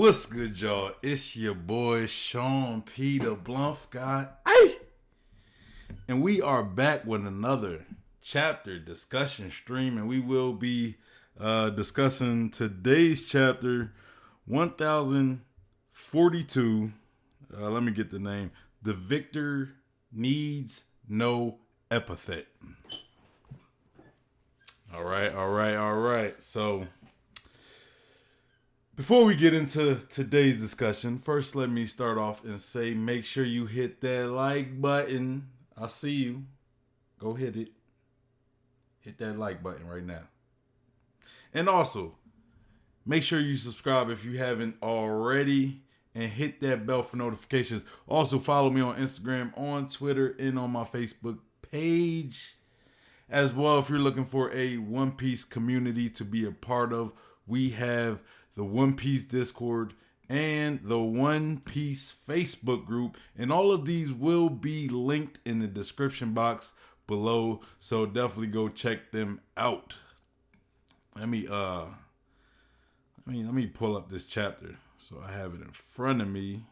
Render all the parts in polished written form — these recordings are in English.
What's good, y'all? It's your boy Sean Peter Bluff guy. Hey! And we are back with another chapter discussion stream, and we will be discussing today's chapter 1042. Let me get the name. The Victor Needs No Epithet. All right. So, before we get into today's discussion, first let me start off and say make sure you hit that like button. I see you. Go hit it. Hit that like button right now. And also, make sure you subscribe if you haven't already and hit that bell for notifications. Also, follow me on Instagram, on Twitter, and on my Facebook page. As well, if you're looking for a One Piece community to be a part of, we have the One Piece Discord and the One Piece Facebook group. And all of these will be linked in the description box below. So definitely go check them out. Let me pull up this chapter so I have it in front of me.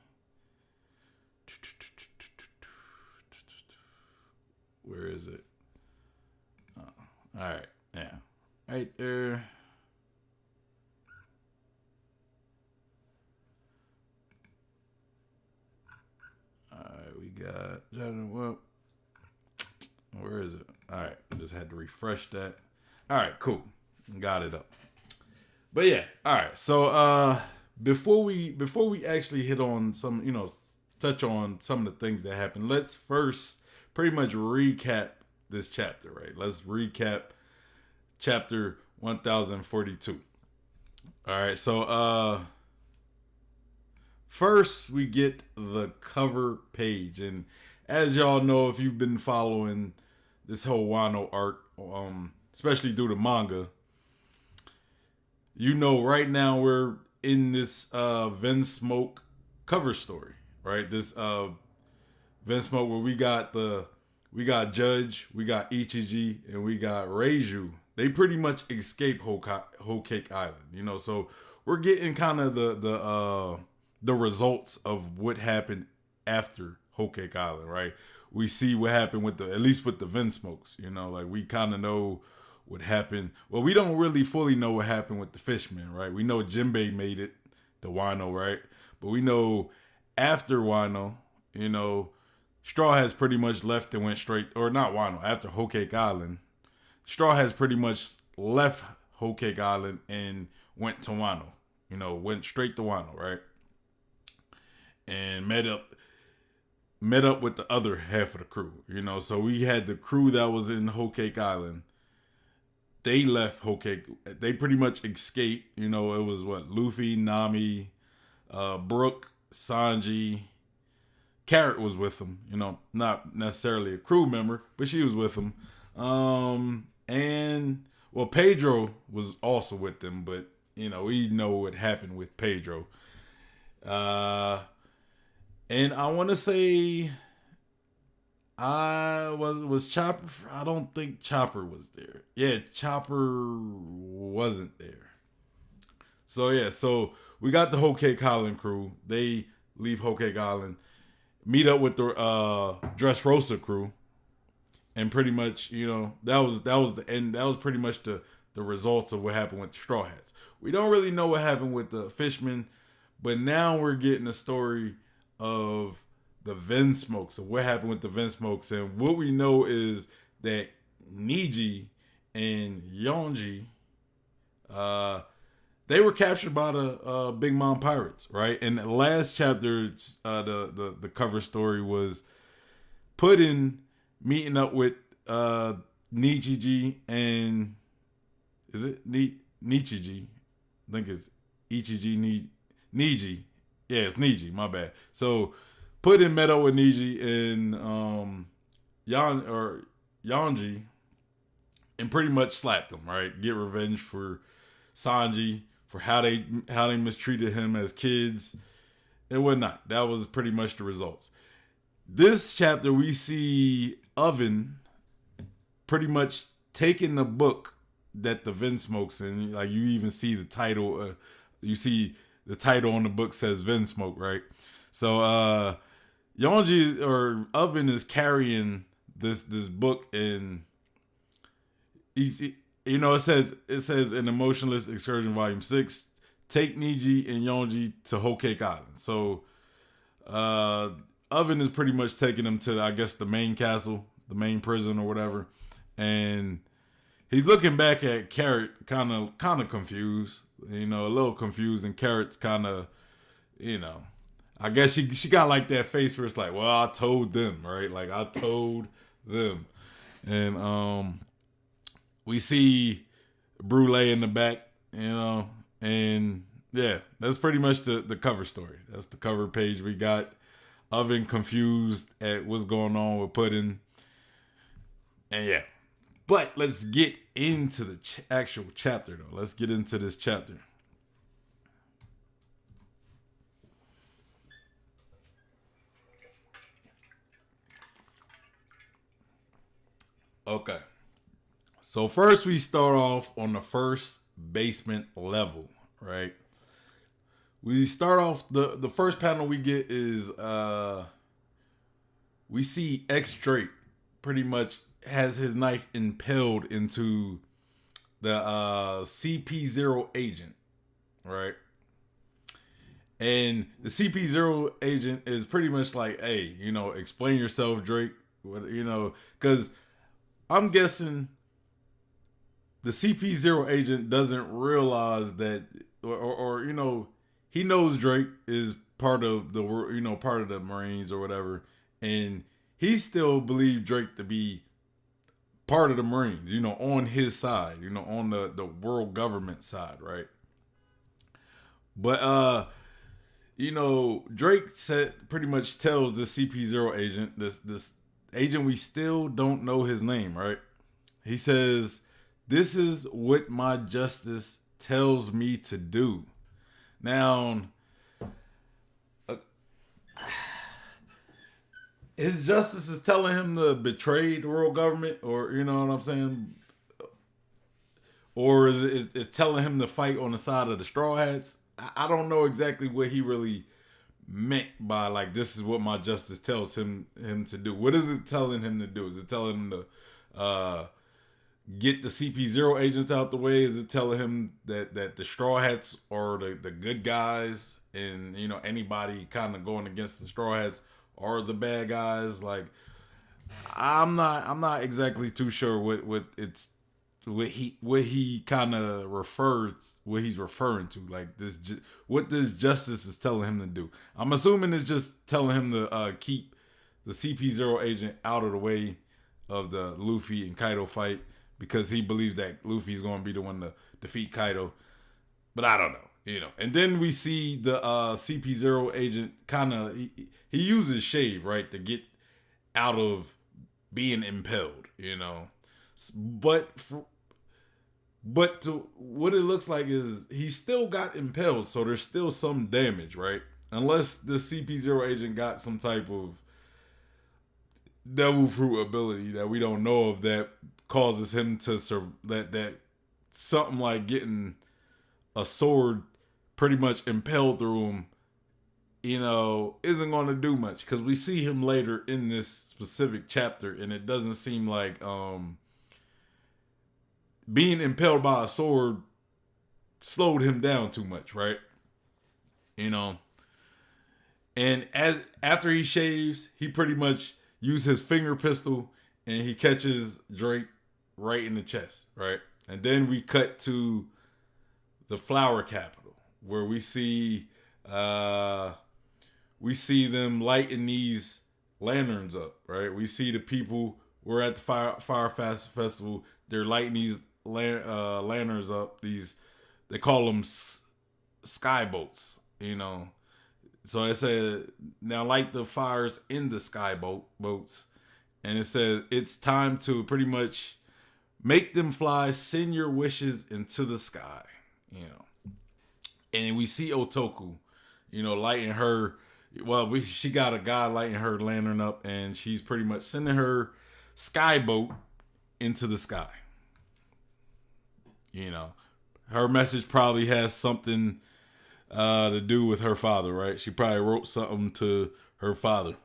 Where is it? All right, yeah, right there. All right, we got. Well, where is it? All right, I just had to refresh that. All right, cool, got it up. But yeah, all right. So before we actually hit on some, touch on some of the things that happened, let's first pretty much recap this chapter, right? Let's recap chapter 1042. All right, so first we get the cover page, and as y'all know, if you've been following this whole Wano arc, especially through the manga, you know right now we're in this Vinsmoke cover story, right? This Vinsmoke where we got Judge, we got Ichiji, and we got Reiju. They pretty much escape Whole Cake Island, so we're getting kind of the results of what happened after Whole Cake Island, right? We see what happened at least with the Vinsmokes, like we kind of know what happened. Well, we don't really fully know what happened with the Fishmen, right? We know Jinbei made it to Wano, right? But we know after Wano, Straw has pretty much left and went straight, or not Wano, after Whole Cake Island. Straw has pretty much left Whole Cake Island and went to Wano. Went straight to Wano, right? And met up with the other half of the crew, So we had the crew that was in Whole Cake Island. They left Whole Cake. They pretty much escaped. It was Luffy, Nami, Brook, Sanji. Carrot was with them, not necessarily a crew member, but she was with them. Pedro was also with them, but we know what happened with Pedro. And I want to say, was Chopper. I don't think Chopper was there. Yeah, Chopper wasn't there. So we got the Whole Cake Island crew. They leave Whole Cake Island, meet up with the Dressrosa crew, and pretty much, that was the end. That was pretty much the results of what happened with the Straw Hats. We don't really know what happened with the Fishmen, but now we're getting a story of the Vinsmokes, of what happened with the Vinsmokes, and what we know is that Niji and Yonji, they were captured by the Big Mom pirates, right? And the last chapter, the cover story was Puddin meeting up with Nichiji and is it Nichiji? I think it's Ichiji Niji. Yeah, it's Niji. My bad. So Puddin met up with Niji and Yonji and pretty much slapped him, right? Get revenge for Sanji, for how they mistreated him as kids and whatnot. That was pretty much the results. This chapter, we see Oven pretty much taking the book that the Vinsmokes in. Like, you even see the title. You see the title on the book says Vin Smoke, right? So Yonji or Oven is carrying this book, and he's, it says in Emotionless Excursion Volume 6, take Niji and Yonji to Whole Cake Island. So Oven is pretty much taking them to, I guess, the main castle, the main prison or whatever, and he's looking back at Carrot, kind of confused, a little confused, and Carrot's kind of, I guess she got like that face where it's like, well, I told them, right? Like, I told them. And we see Brule in the back, and yeah, that's pretty much the cover story. That's the cover page we got. Oven confused at what's going on with Puddin'. And yeah. But let's get into the actual chapter, though. Let's get into this chapter. Okay. So first we start off on the first basement level, right? We start off, the first panel we get is we see X Drake pretty much has his knife impaled into the CP0 agent, right? And the CP0 agent is pretty much like, hey, explain yourself, Drake. Because I'm guessing the CP0 agent doesn't realize that, or he knows Drake is part of the part of the Marines or whatever, and he still believed Drake to be part of the Marines, on his side, on the world government side, right? But Drake pretty much tells the CP0 agent, this agent, we still don't know his name, right? He says, "This is what my justice tells me to do." Now, his justice is telling him to betray the world government, or you know what I'm saying, or is telling him to fight on the side of the Straw Hats. I don't know exactly what he really meant by, like, this is what my justice tells him to do. What is it telling him to do? Is it telling him to get the CP0 agents out the way? Is it telling him that the Straw Hats are the good guys, and anybody kind of going against the Straw Hats are the bad guys? Like, I'm not exactly too sure what he kind of what he's referring to, like what this justice is telling him to do. I'm assuming it's just telling him to keep the CP0 agent out of the way of the Luffy and Kaido fight, because he believes that Luffy's going to be the one to defeat Kaido. But I don't know, And then we see the CP0 agent kind of, he uses shave, right, to get out of being impelled, But what it looks like is he still got impelled, so there's still some damage, right? Unless the CP0 agent got some type of devil fruit ability that we don't know of that causes him to that something like getting a sword pretty much impaled through him, isn't going to do much, because we see him later in this specific chapter, and it doesn't seem like being impaled by a sword slowed him down too much, right? And after he shaves, he pretty much uses his finger pistol, and he catches Drake right in the chest, right? And then we cut to the Flower Capital, where we see them lighting these lanterns up, right? We see the people. We're at the Fire Festival. They're lighting these lanterns up. They call them sky boats, So it said, now light the fires in the sky boats. And it says, it's time to pretty much make them fly, send your wishes into the sky, And we see Otoku, lighting her. Well, she got a guy lighting her lantern up, and she's pretty much sending her sky boat into the sky. Her message probably has something to do with her father, right? She probably wrote something to her father.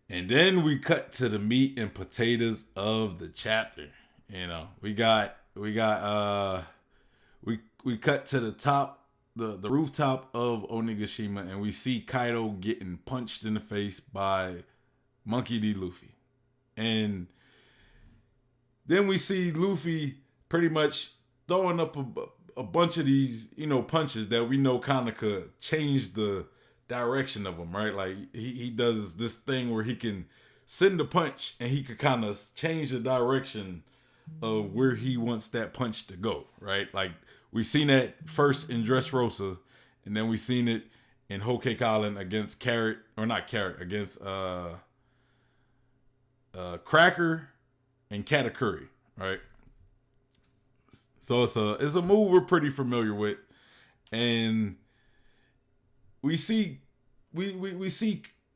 And then we cut to the meat and potatoes of the chapter. You know, we cut to the top, the rooftop of Onigashima, and we see Kaido getting punched in the face by Monkey D. Luffy. And then we see Luffy pretty much throwing up a bunch of these, punches that we know kind of could change the direction of them, right? Like he does this thing where he can send a punch and he could kind of change the direction of where he wants that punch to go, right? Like we seen that first in Dressrosa, and then we seen it in Whole Cake Island against against Cracker and Katakuri, right? So it's a move we're pretty familiar with, and we see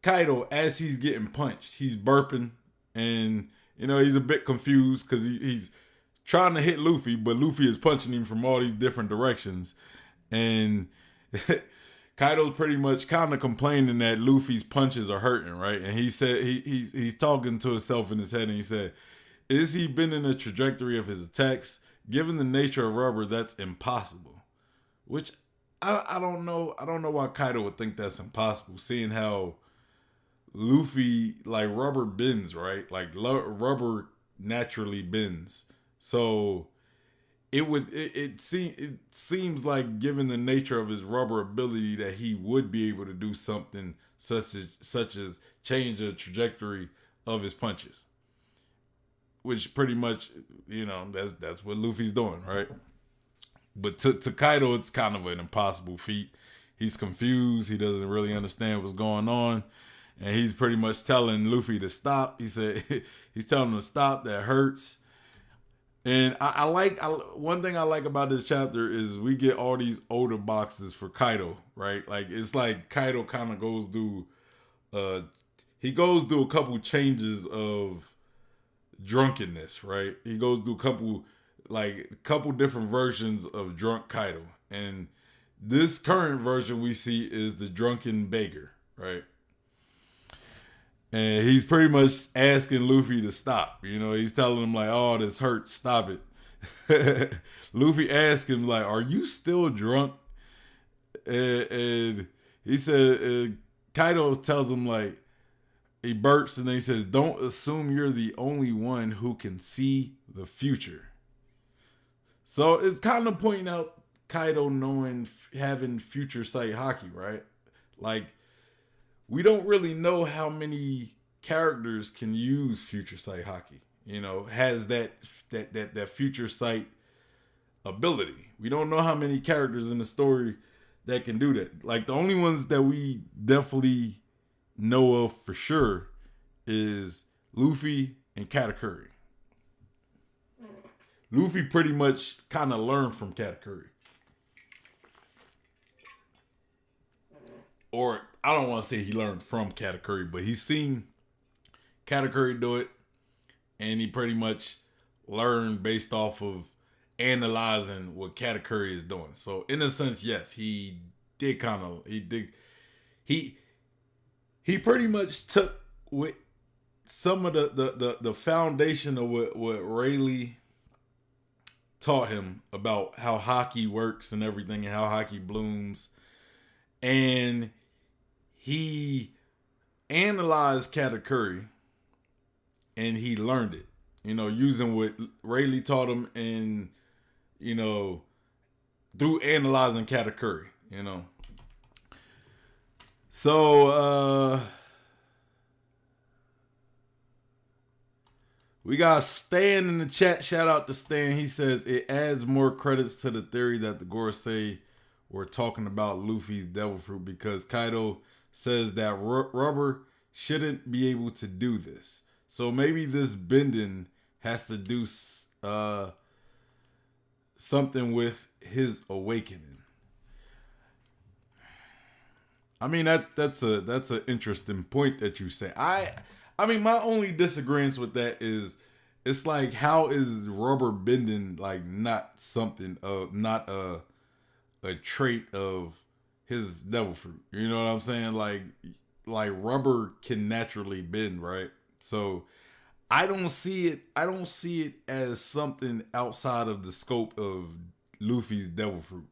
Kaido as he's getting punched. He's burping, and he's a bit confused because he's trying to hit Luffy, but Luffy is punching him from all these different directions, and Kaido's pretty much kind of complaining that Luffy's punches are hurting, right? And he said he's talking to himself in his head, and he said, "Is he bending the trajectory of his attacks? Given the nature of rubber, that's impossible." Which I don't know. I don't know why Kaido would think that's impossible, seeing how Luffy, like, rubber bends, right? Like rubber naturally bends. So it seems like, given the nature of his rubber ability, that he would be able to do something such as change the trajectory of his punches. Which pretty much, that's what Luffy's doing, right? But to Kaido, it's kind of an impossible feat. He's confused. He doesn't really understand what's going on. And he's pretty much telling Luffy to stop. He said he's telling him to stop. That hurts. And one thing I like about this chapter is we get all these older boxes for Kaido, right? Like, it's like Kaido kind of goes through a couple changes of drunkenness, right? He goes through a couple different versions of drunk Kaido. And this current version we see is the drunken beggar, right? And he's pretty much asking Luffy to stop. He's telling him, like, "Oh, this hurts, stop it." Luffy asks him, like, "Are you still drunk?" And he said, Kaido tells him, like, he burps, and then he says, "Don't assume you're the only one who can see the future." So it's kind of pointing out Kaido having future sight haki, right? Like, we don't really know how many characters can use future sight haki. Has that future sight ability. We don't know how many characters in the story that can do that. Like, the only ones that we definitely know of for sure is Luffy and Katakuri. Luffy pretty much kind of learned from Katakuri. Or, I don't want to say he learned from Katakuri, but he's seen Katakuri do it, and he pretty much learned based off of analyzing what Katakuri is doing. So, in a sense, yes, he pretty much took with some of the foundation of what Rayleigh taught him about how hockey works and everything, and how hockey blooms. And he analyzed Katakuri, and he learned it, using what Rayleigh taught him, and, through analyzing Katakuri, So, we got Stan in the chat. Shout out to Stan. He says it adds more credits to the theory that the Gorosei were talking about Luffy's devil fruit, because Kaido says that rubber shouldn't be able to do this. So maybe this bending has to do something with his awakening. I mean, that's an interesting point that you say. I mean, my only disagreement with that is, it's like, how is rubber bending, like, not something not a a trait of his devil fruit. You know what I'm saying? Like rubber can naturally bend, right? So I don't see it as something outside of the scope of Luffy's devil fruit.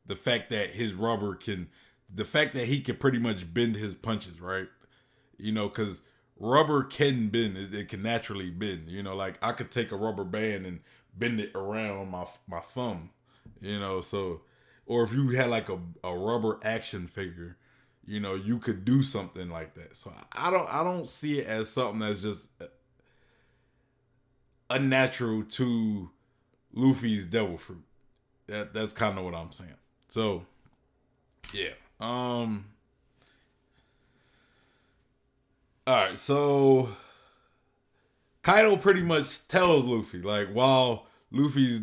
The fact that his rubber can, the fact that he can pretty much bend his punches, right? You know, because rubber can bend. It can naturally bend. You know, like I could take a rubber band and bend it around my thumb. You know, so or if you had like a rubber action figure, you know, you could do something like that. So I don't see it as something that's just unnatural to Luffy's devil fruit. That's kind of what I'm saying. So yeah. All right. So Kaido pretty much tells Luffy like while he's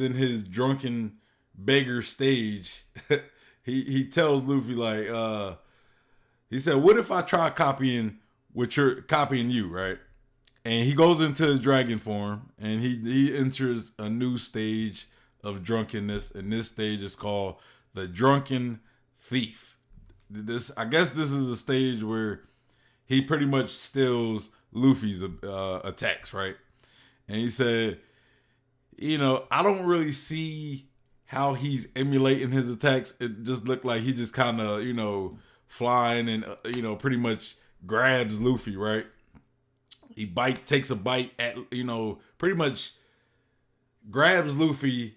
in his drunken beggar stage, he tells Luffy like he said, "What if I try copying copying you, right?" And he goes into his dragon form and he enters a new stage of drunkenness, and this stage is called the drunken thief. I guess this is a stage where he pretty much steals Luffy's attacks, right? And he said, you know, I don't really see how he's emulating his attacks. It just looked like he just kind of, you know, flying and, you know, pretty much grabs Luffy, right? He takes a bite at, you know, pretty much grabs Luffy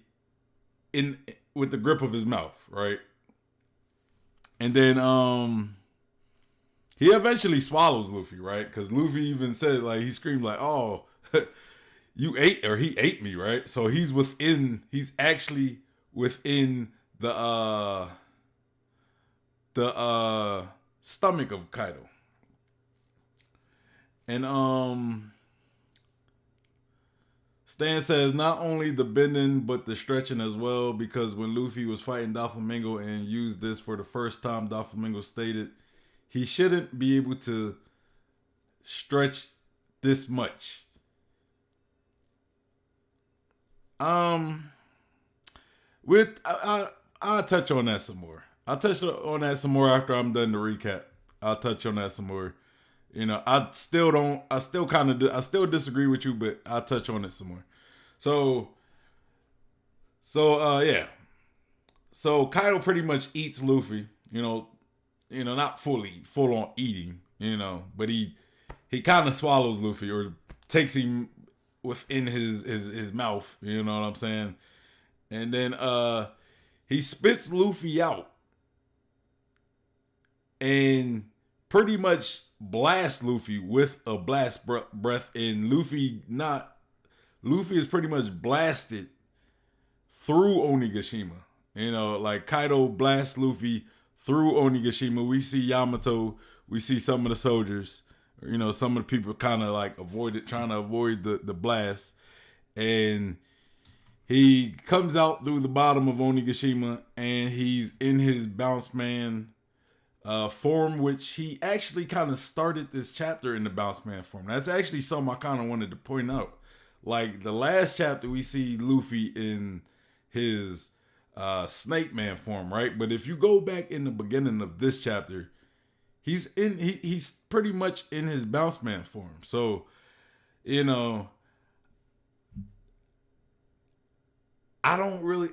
in with the grip of his mouth, right? And then he eventually swallows Luffy, right? Because Luffy even said, like, he screamed like, "Oh, you ate," or he ate me, right? So he's actually within the stomach of Kaido. And Stan says not only the bending but the stretching as well, because when Luffy was fighting Doflamingo and used this for the first time, Doflamingo stated he shouldn't be able to stretch this much. I'll touch on that some more. I'll touch on that some more after I'm done the recap. I'll touch on that some more. You know, I still disagree with you, but I'll touch on it some more. So yeah. So Kaido pretty much eats Luffy, you know, not full on eating, you know, but he kind of swallows Luffy or takes him within his mouth, you know what I'm saying? And then he spits Luffy out and pretty much blast Luffy with a blast breath, and Luffy is pretty much blasted through Onigashima. You know, like Kaido blasts Luffy through Onigashima. We see Yamato, we see some of the soldiers, you know, some of the people kind of like trying to avoid the blast, and he comes out through the bottom of Onigashima, and he's in his bounce man form, which he actually kind of started this chapter in the bounce man form. That's actually something I kind of wanted to point out. Like the last chapter, we see Luffy in his snake man form, right? But if you go back in the beginning of this chapter, he's pretty much in his bounce man form. So, you know, I don't really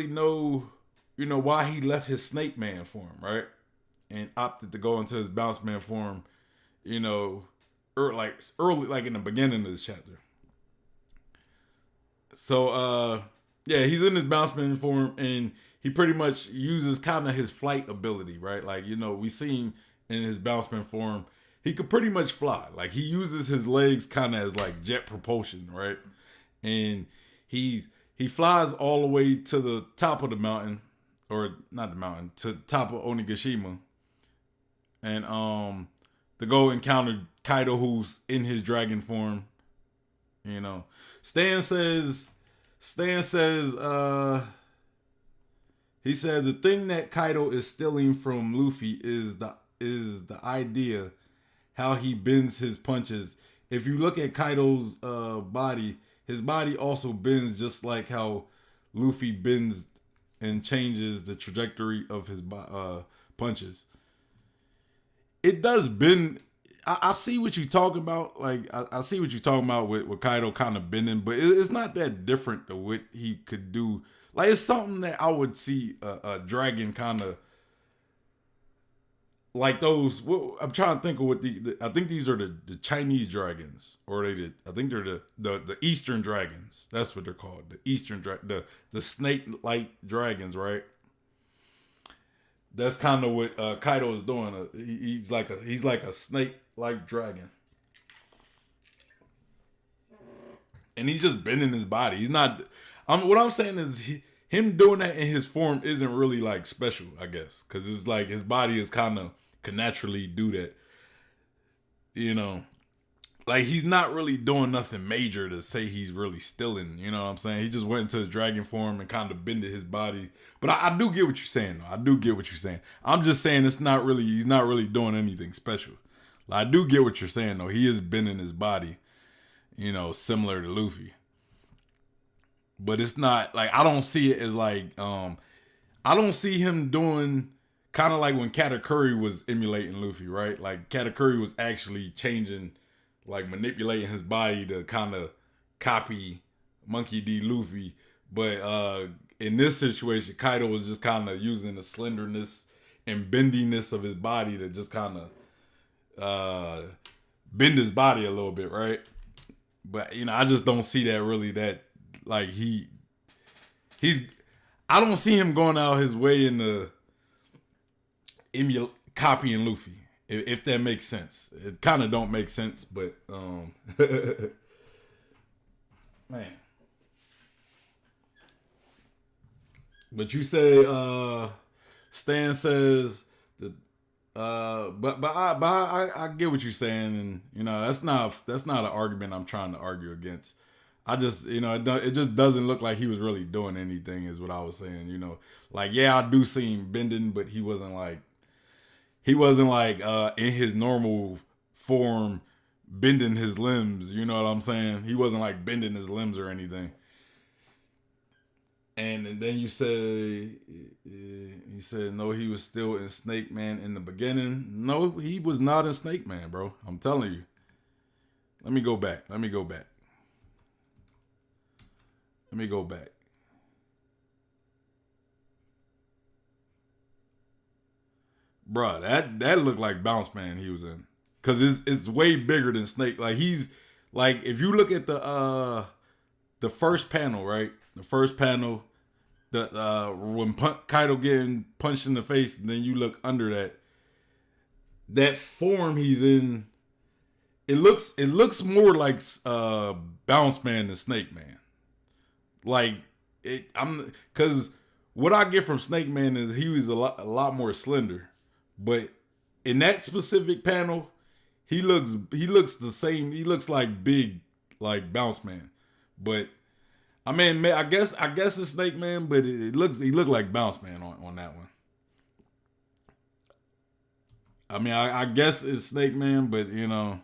know, you know, why he left his snake man form, right? And opted to go into his bounce man form, you know, early like in the beginning of this chapter. So yeah, he's in his bounce man form, and he pretty much uses kind of his flight ability, right? Like, you know, we seen in his bounce man form, he could pretty much fly. Like he uses his legs kind of as like jet propulsion, right? And he flies all the way to the top of the mountain, or not the mountain, to the top of Onigashima, and to go encounter Kaido, who's in his dragon form. You know, Stan says he said the thing that Kaido is stealing from Luffy is the idea how he bends his punches. If you look at Kaido's body, his body also bends just like how Luffy bends and changes the trajectory of his punches. It does bend. I see what you're talking about. Like I see what you're talking about with Kaido kind of bending, but it's not that different to what he could do. Like it's something that I would see a dragon kind of like those. I'm trying to think of what I think these are the Chinese dragons, or I think they're the Eastern dragons. That's what they're called. The Eastern the snake like dragons, right? That's kind of what Kaido is doing. He's like a snake like dragon, and he's just bending his body. He's not. What I'm saying is him doing that in his form isn't really like special, I guess, because it's like his body is kind of can naturally do that. You know, like he's not really doing nothing major to say he's really stealing. You know what I'm saying? He just went into his dragon form and kind of bended his body. But I do get what you're saying, though. I do get what you're saying. I'm just saying he's not really doing anything special. Like, I do get what you're saying, though. He is bending his body, you know, similar to Luffy. But it's not like I don't see it as like I don't see him doing kind of like when Katakuri was emulating Luffy, right? Like Katakuri was actually changing, like manipulating his body to kind of copy Monkey D. Luffy. But in this situation, Kaido was just kind of using the slenderness and bendiness of his body to just kind of bend his body a little bit, right? But, you know, I just don't see that really that, like, he's, I don't see him going out his way in the copying Luffy, if that makes sense. It kind of don't make sense, but, man. But you say, Stan says that, but I get what you're saying, and you know that's not an argument I'm trying to argue against. I just, you know, it just doesn't look like he was really doing anything, is what I was saying. You know, like yeah, I do see him bending, but he wasn't like in his normal form bending his limbs. You know what I'm saying? He wasn't like bending his limbs or anything. And then you say, he said, no, he was still in Snake Man in the beginning. No, he was not in Snake Man, bro. I'm telling you. Let me go back. Bruh, that looked like Bounce Man he was in. Cause it's way bigger than Snake. Like he's like, if you look at the first panel, right? The first panel, when Kaido getting punched in the face, and then you look under that form he's in, it looks more like Bounce Man than Snake Man. Like because what I get from Snake Man is he was a lot more slender, but in that specific panel, he looks the same. He looks like big, like Bounce Man, but. I mean, I guess it's Snake Man, but he looked like Bounce Man on that one. I mean, I guess it's Snake Man, but you know.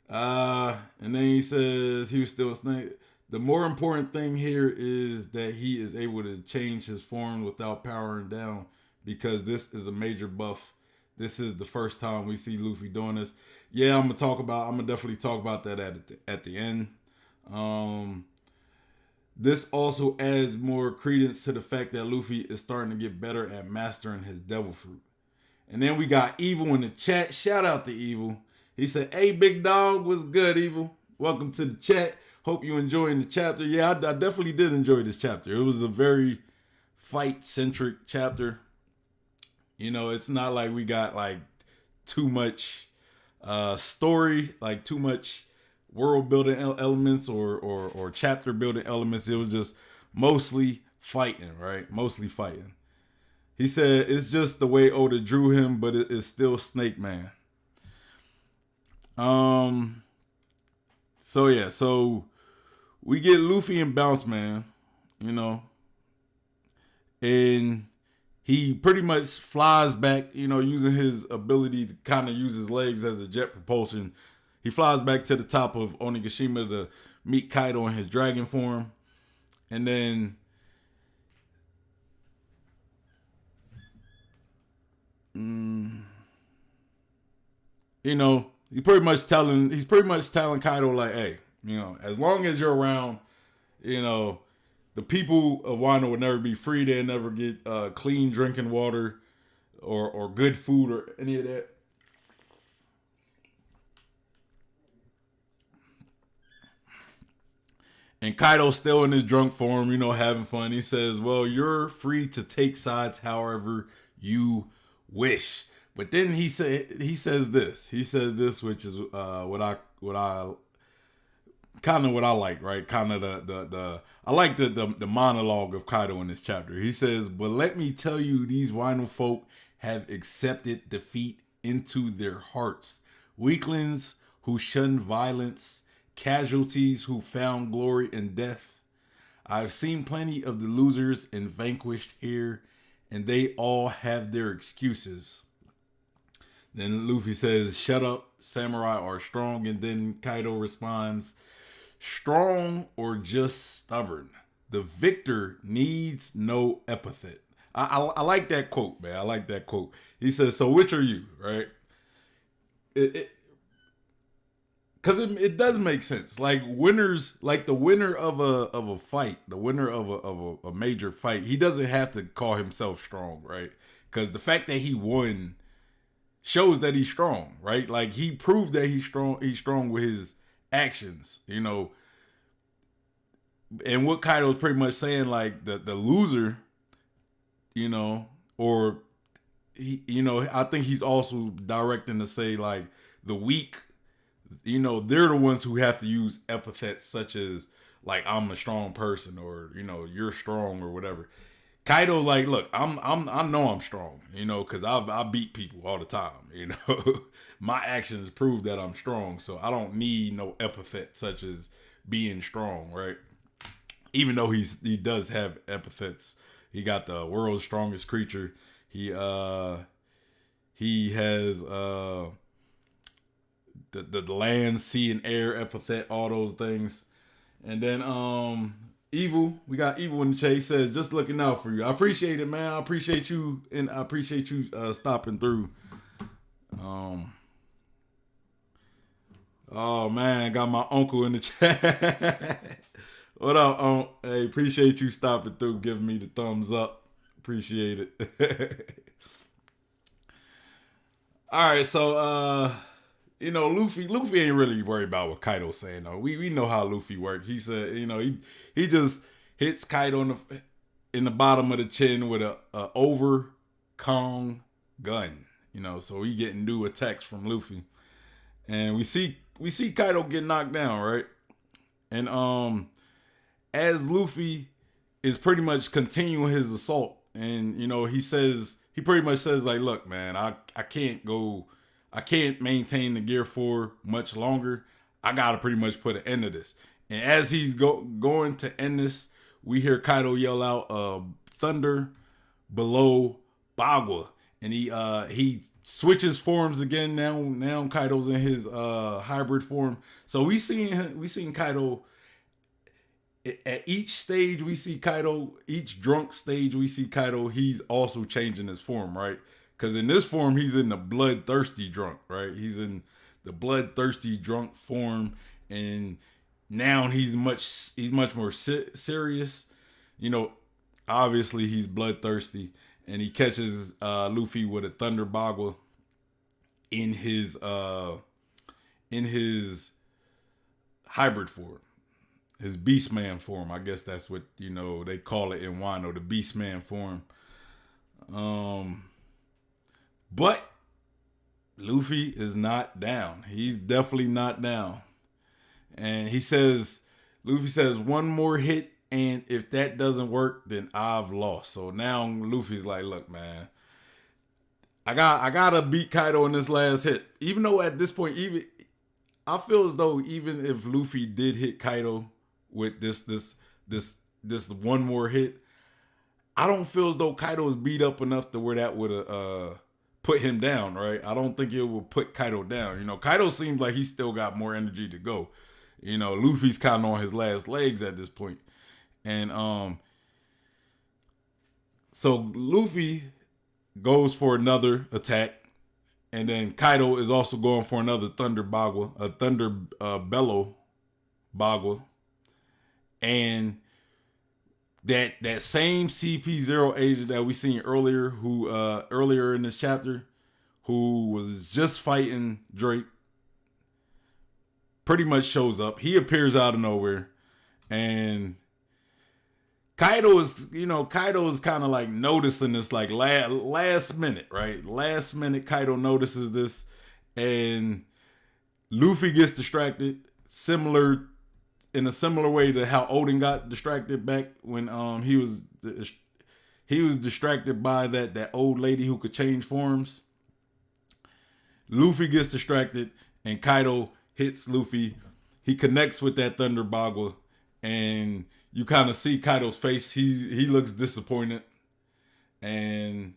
And then he says he was still a snake. The more important thing here is that he is able to change his form without powering down, because this is a major buff. This is the first time we see Luffy doing this. Yeah, I'm gonna definitely talk about that at the end. This also adds more credence to the fact that Luffy is starting to get better at mastering his devil fruit. And then we got Evil in the chat. Shout out to Evil. He said, "Hey, big dog, what's good, Evil? Welcome to the chat. Hope you enjoying the chapter." Yeah, I definitely did enjoy this chapter. It was a very fight-centric chapter. You know, it's not like we got like too much story, like too much world building elements or chapter building elements. It was just mostly fighting, right? Mostly fighting. He said it's just the way Oda drew him, but it is still Snake Man. So yeah, so we get Luffy and Bounce Man, you know, and he pretty much flies back, you know, using his ability to kind of use his legs as a jet propulsion. He flies back to the top of Onigashima to meet Kaido in his dragon form. And then you know, he's pretty much telling Kaido like, hey, you know, as long as you're around, you know, the people of Wano will never be free. They'll never get clean drinking water or good food or any of that. And Kaido's still in his drunk form, you know, having fun. He says, well, you're free to take sides however you wish. But then he says this. He says this, which is what I kind of what I like, right? Kind of the I like the monologue of Kaido in this chapter. He says, but let me tell you, these Wino folk have accepted defeat into their hearts. Weaklings who shun violence, casualties who found glory in death. I've seen plenty of the losers and vanquished here, and they all have their excuses. Then Luffy says, shut up, samurai are strong. And then Kaido responds, strong or just stubborn? The victor needs no epithet. I like that quote, man. I like that quote. He says, so which are you, right? Because it does make sense. Like winners, like the winner of a fight, the winner of a major fight, he doesn't have to call himself strong, right? Because the fact that he won shows that he's strong, right? Like he proved that he's strong. He's strong with his actions, you know. And what Kaido's pretty much saying, like the loser, you know, or he, you know, I think he's also directing to say like the weak, you know, they're the ones who have to use epithets such as like I'm a strong person or you know you're strong or whatever. Kaido like, look, I know I'm strong, you know, because I beat people all the time, you know. My actions prove that I'm strong, so I don't need no epithet such as being strong, right? Even though he does have epithets. He got the world's strongest creature. He has the land, sea, and air epithet, all those things. And then Evil, we got Evil in the chat. He says, just looking out for you. I appreciate it, man. I appreciate you, and I appreciate you stopping through. Oh man, got my uncle in the chat. What up, Unc? Hey, appreciate you stopping through, giving me the thumbs up. Appreciate it. All right, so you know, Luffy ain't really worried about what Kaido's saying though. We know how Luffy works. He said, you know, he just hits Kaido in the bottom of the chin with a over Kong gun. You know, so he getting new attacks from Luffy. And we see Kaido get knocked down, right? And as Luffy is pretty much continuing his assault, and you know, he pretty much says like, look, man, I can't maintain the Gear 4 much longer. I gotta pretty much put an end to this. And as he's going to end this, we hear Kaido yell out, thunder below Bagua. And he switches forms again. Now Kaido's in his hybrid form. So we seen Kaido at each stage. We see Kaido, each drunk stage we see Kaido. He's also changing his form, right? Because in this form he's in the bloodthirsty drunk, right? He's in the bloodthirsty drunk form, and now he's much more serious. You know, obviously he's bloodthirsty. And he catches Luffy with a Thunder Bagua in his hybrid form, his Beastman form. I guess that's what, you know, they call it in Wano, the Beastman form. But Luffy is not down. He's definitely not down. And Luffy says, one more hit. And if that doesn't work, then I've lost. So now Luffy's like, look, man, I gotta beat Kaido in this last hit. Even though at this point, I feel as though even if Luffy did hit Kaido with this one more hit, I don't feel as though Kaido is beat up enough to where that would put him down, right? I don't think it will put Kaido down. You know, Kaido seems like he still got more energy to go. Luffy's kind of on his last legs at this point. And so Luffy goes for another attack, and then Kaido is also going for another thunder bellow bagua, and that same CP0 agent that we seen earlier, who earlier in this chapter, who was just fighting Drake, pretty much shows up. He appears out of nowhere, and Kaido is kind of like noticing this, like last minute, right? Last minute, Kaido notices this, and Luffy gets distracted, in a similar way to how Odin got distracted back when he was distracted by that old lady who could change forms. Luffy gets distracted, and Kaido hits Luffy. He connects with that Thunder Bagua, and you kind of see Kaido's face. He looks disappointed, and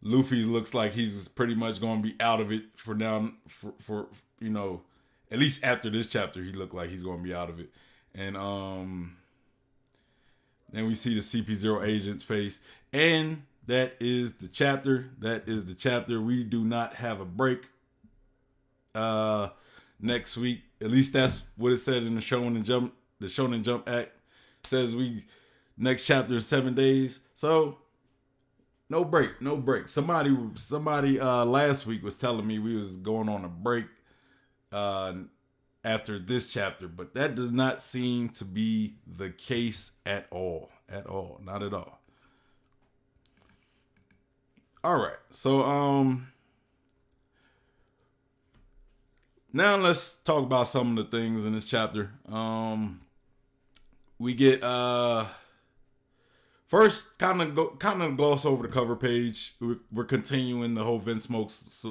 Luffy looks like he's pretty much going to be out of it for now. For at least after this chapter, he looked like he's going to be out of it. And then we see the CP0 agent's face, and that is the chapter. We do not have a break next week. At least that's what it said in the Shonen Jump. The Shonen Jump Act says next chapter is 7 days. So no break. Somebody last week was telling me we was going on a break after this chapter, but that does not seem to be the case at all. Not at all. All right. So now let's talk about some of the things in this chapter. We get first kind of gloss over the cover page. We're continuing the whole Vince Smokes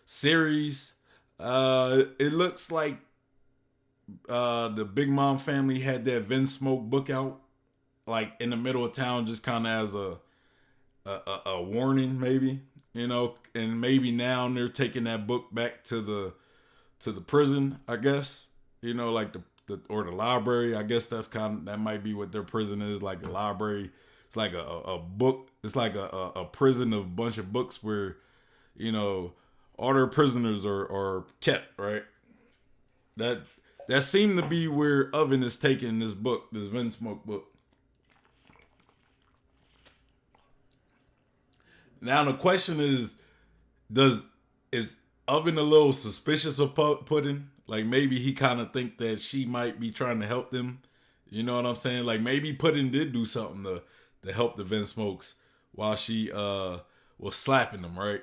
series. It looks like the Big Mom family had that Vince Smoke book out, like in the middle of town, just kind of as a warning, maybe, and maybe now they're taking that book back to the prison, I guess, like the library. I guess that might be what their prison is, like a library. It's like a book. It's like a prison of a bunch of books where, all their prisoners are kept, right? That seemed to be where Oven is taking this book, this Vince Smoke book. Now the question is Oven a little suspicious of Puddin'? Like maybe he kind of think that she might be trying to help them. You know what I'm saying? Like maybe Puddin' did do something to help the Vince Smokes while she was slapping them, right?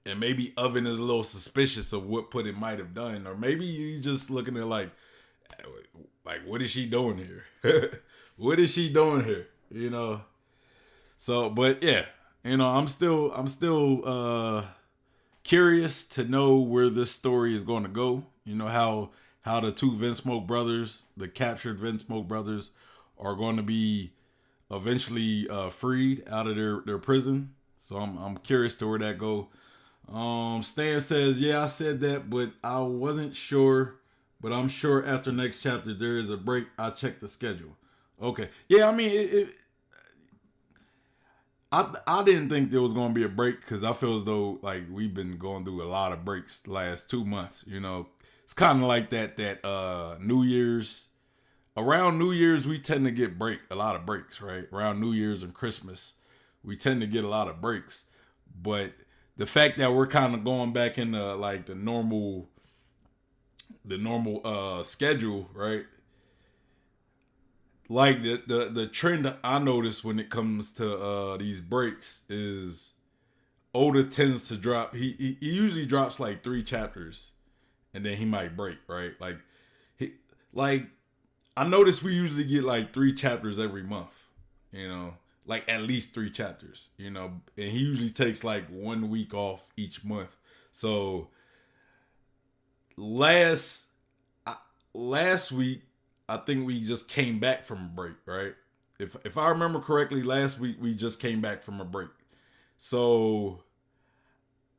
And maybe Oven is a little suspicious of what Puddin' might have done. Or maybe he's just looking at like what is she doing here? What is she doing here? So, but yeah, I'm still curious to know where this story is going to go. How the two Vince Smoke brothers, the captured Vince Smoke brothers, are going to be eventually freed out of their prison. So I'm curious to where that go. Stan says, yeah, I said that, but I wasn't sure. But I'm sure after next chapter there is a break. I'll check the schedule. Okay. Yeah, I mean, I didn't think there was going to be a break because I feel as though like we've been going through a lot of breaks the last 2 months. It's kind of like that New Year's. Around New Year's, we tend to get a lot of breaks, right? Around New Year's and Christmas, we tend to get a lot of breaks. But the fact that we're kind of going back into like the normal schedule, right? Like the trend I notice when it comes to these breaks is Oda tends to drop. He usually drops like 3 chapters, and then he might break, right? Like I notice we usually get like 3 chapters every month, like at least 3 chapters, and he usually takes like 1 week off each month. So last week, I think we just came back from a break, right? If I remember correctly, last week we just came back from a break. So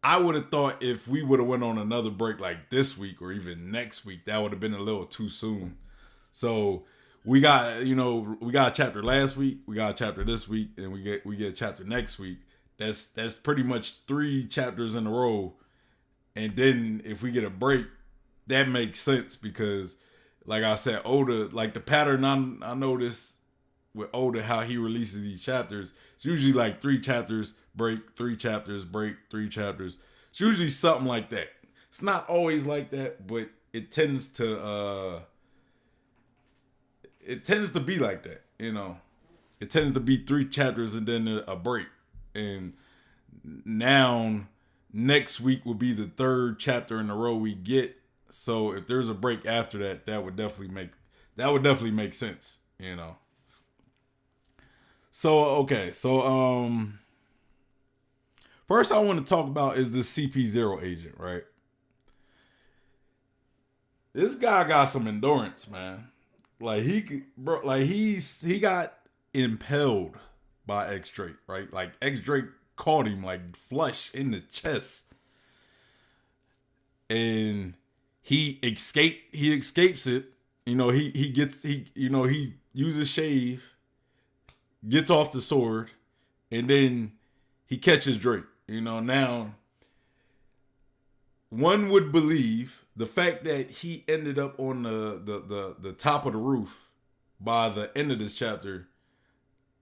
I would have thought if we would have went on another break like this week or even next week, that would have been a little too soon. So we got, we got a chapter last week, we got a chapter this week, and we get a chapter next week. That's pretty much 3 chapters in a row. And then if we get a break, that makes sense because, like I said, Oda, like the pattern I noticed with Oda, how he releases these chapters, it's usually like 3 chapters, break, 3 chapters, break, 3 chapters. It's usually something like that. It's not always like that, but it tends to be like that, It tends to be 3 chapters and then a break. And now next week will be the 3rd chapter in a row we get. So if there's a break after that, that would definitely make sense, So okay, so first I want to talk about is this CP0 agent, right? This guy got some endurance, man. Like he got impaled by X Drake, right? Like X Drake caught him like flush in the chest, and he escapes it. He uses shave, gets off the sword, and then he catches Drake. Now one would believe the fact that he ended up on the top of the roof by the end of this chapter,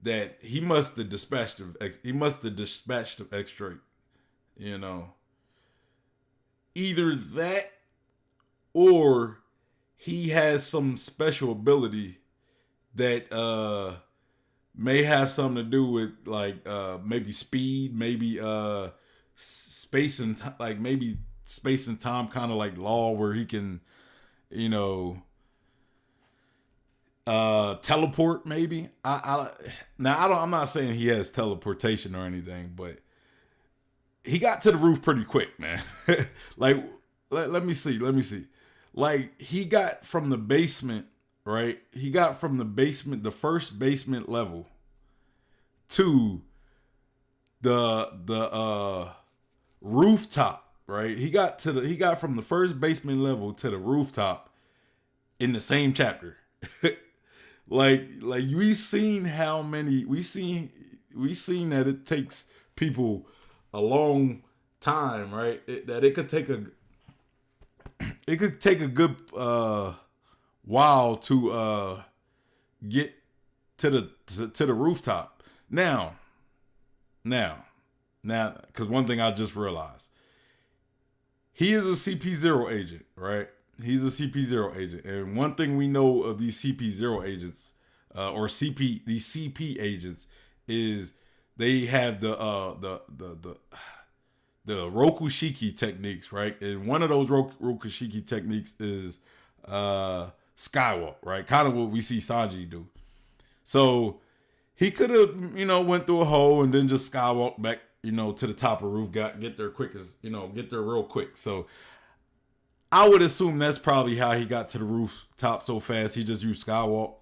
that he must have dispatched of X Drake. Either that or he has some special ability that may have something to do with like maybe speed, maybe space and like maybe space and time kind of like law where he can teleport maybe. I'm not saying he has teleportation or anything, but he got to the roof pretty quick, man. Like let me see. Like he got from the basement, right? He got from the basement, the first basement level, to the rooftop, right? He got from the first basement level to the rooftop in the same chapter. like we seen that it takes people a long time, right? That it could take a good while to get to the rooftop. Now, because one thing I just realized, he is a CP0 agent, right? He's a CP0 agent, and one thing we know of these CP0 agents, these CP agents, is they have the Rokushiki techniques, right? And one of those Rokushiki techniques is skywalk, right? Kind of what we see Sanji do. So he could have, went through a hole and then just skywalk back, to the top of the roof, get there get there real quick. So I would assume that's probably how he got to the rooftop so fast. He just used skywalk.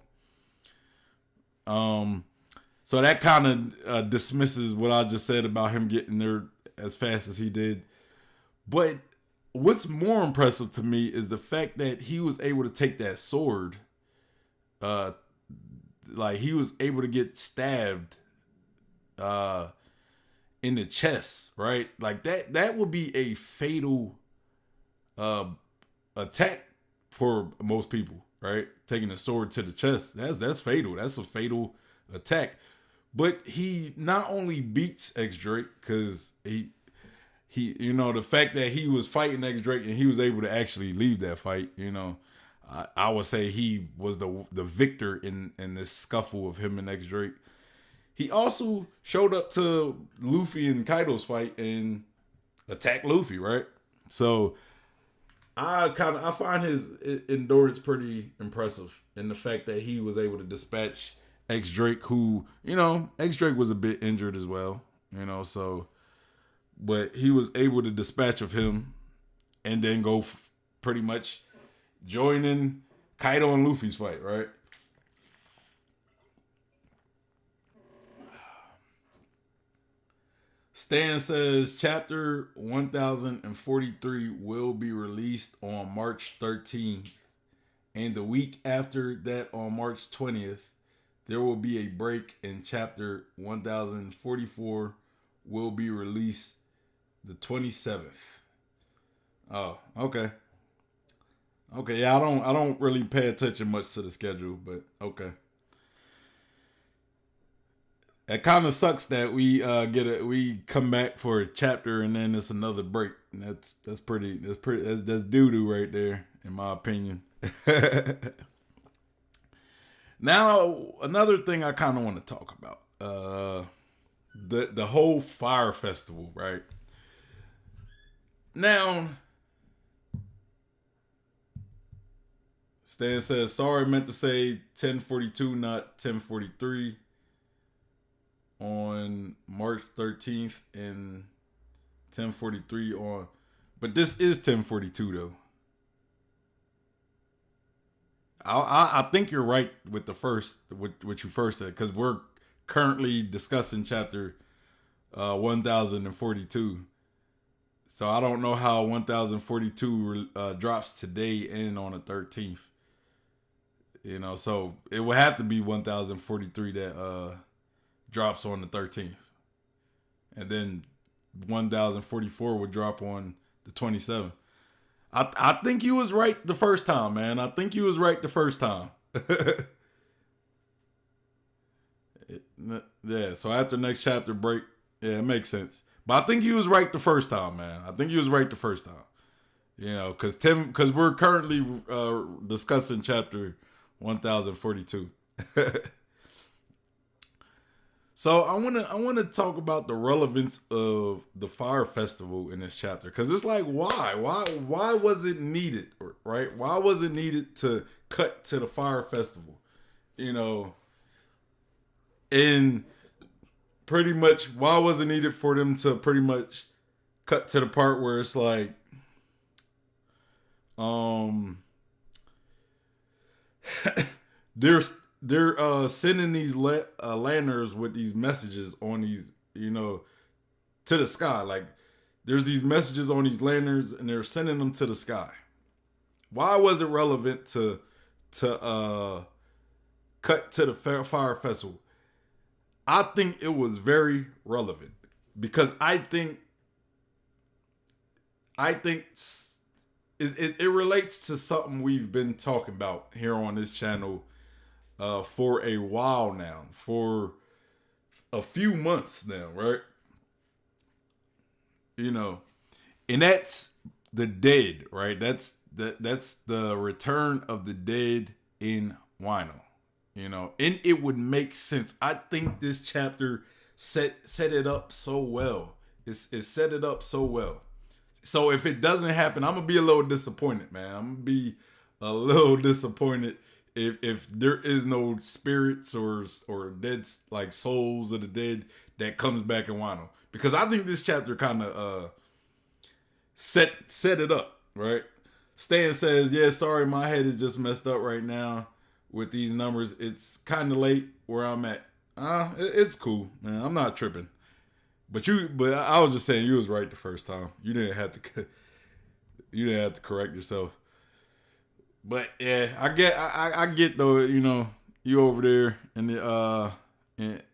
So that kind of dismisses what I just said about him getting there as fast as he did. But what's more impressive to me is the fact that he was able to take that sword. Like he was able to get stabbed in the chest, right? Like that would be a fatal attack for most people, right? Taking a sword to the chest, that's fatal. That's a fatal attack. But he not only beats X Drake because he the fact that he was fighting X Drake and he was able to actually leave that fight, I would say he was the victor in this scuffle of him and X Drake. He also showed up to Luffy and Kaido's fight and attacked Luffy, right? So I find his endurance pretty impressive in the fact that he was able to dispatch X Drake, who, X Drake was a bit injured as well, so, but he was able to dispatch of him and then go pretty much join in Kaido and Luffy's fight, right? Stan says chapter 1043 will be released on March 13th, and the week after that, on March 20th, there will be a break, and chapter 1044 will be released the 27th. Oh, okay. Okay, yeah, I don't really pay attention much to the schedule, but okay. It kind of sucks that we come back for a chapter and then it's another break. And that's doo doo right there, in my opinion. Now, another thing I kind of want to talk about, the whole fire festival, right? Now, Stan says, sorry, meant to say 1042, not 1043 on March 13th and 1043 on, but this is 1042 though. I think you're right with the first, what you first said, because we're currently discussing chapter 1042. So I don't know how 1042 drops today and on the 13th. You know, so it would have to be 1043 that drops on the 13th. And then 1044 would drop on the 27th. I think you was right the first time, man. I think you was right the first time. Yeah, so after next chapter break, yeah, it makes sense. But I think you was right the first time, man. I think you was right the first time. You know, because we're currently discussing chapter 1042. So I wanna talk about the relevance of the fire festival in this chapter, because it's like, why was it needed, right? Why was it needed to cut to the fire festival, you know? And pretty much, why was it needed for them to pretty much cut to the part where it's like, they're sending these lanterns with these messages on these, you know, to the sky. Like, there's these messages on these lanterns and they're sending them to the sky. Why was it relevant to cut to the fire festival? I think it was very relevant because I think it relates to something we've been talking about here on this channel for a while now, for a few months now, right? You know, and that's the dead, right? That's the return of the dead in Wano. You know, and it would make sense. I think this chapter set it up so well. It set it up so well. So if it doesn't happen, I'm gonna be a little disappointed, man. I'm gonna be a little disappointed if there is no spirits or dead, like souls of the dead that comes back in Wano, because I think this chapter kind of set it up, right? Stan says, yeah, sorry, my head is just messed up right now with these numbers. It's kind of late where I'm at. It's cool, man. I'm not tripping. But I was just saying, you was right the first time. You didn't have to correct yourself. But yeah, I get though. You know, you over there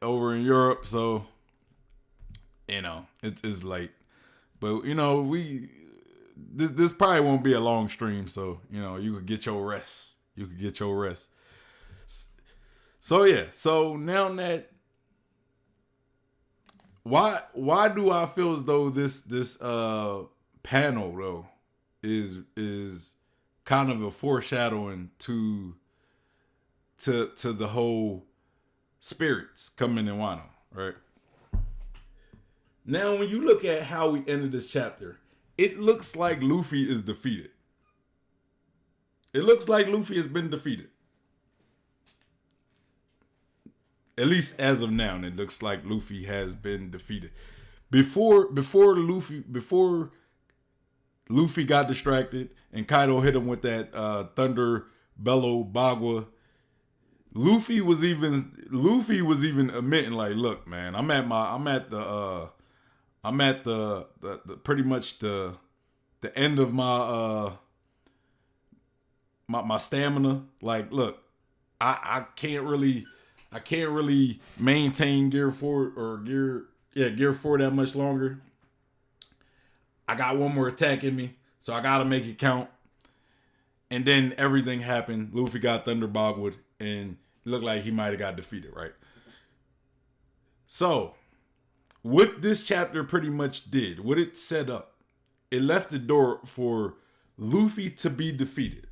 over in Europe, so you know it's late. But you know this probably won't be a long stream, so you know you could get your rest. So yeah, so now that why do I feel as though this panel though is kind of a foreshadowing to the whole spirits coming in Wano, right? Now when you look at how we ended this chapter, it looks like Luffy is defeated. It looks like Luffy has been defeated. At least as of now, it looks like Luffy has been defeated. Before Luffy got distracted and Kaido hit him with that thunder bellow bagua, Luffy was even admitting like, look, man, I'm at I'm at the pretty much the end of my stamina. Like, look, I can't really maintain gear 4 that much longer. I got one more attack in me, so I gotta make it count. And then everything happened. Luffy got thunderboggled, and it looked like he might have got defeated, right? So, what this chapter pretty much did, what it set up, it left the door for Luffy to be defeated.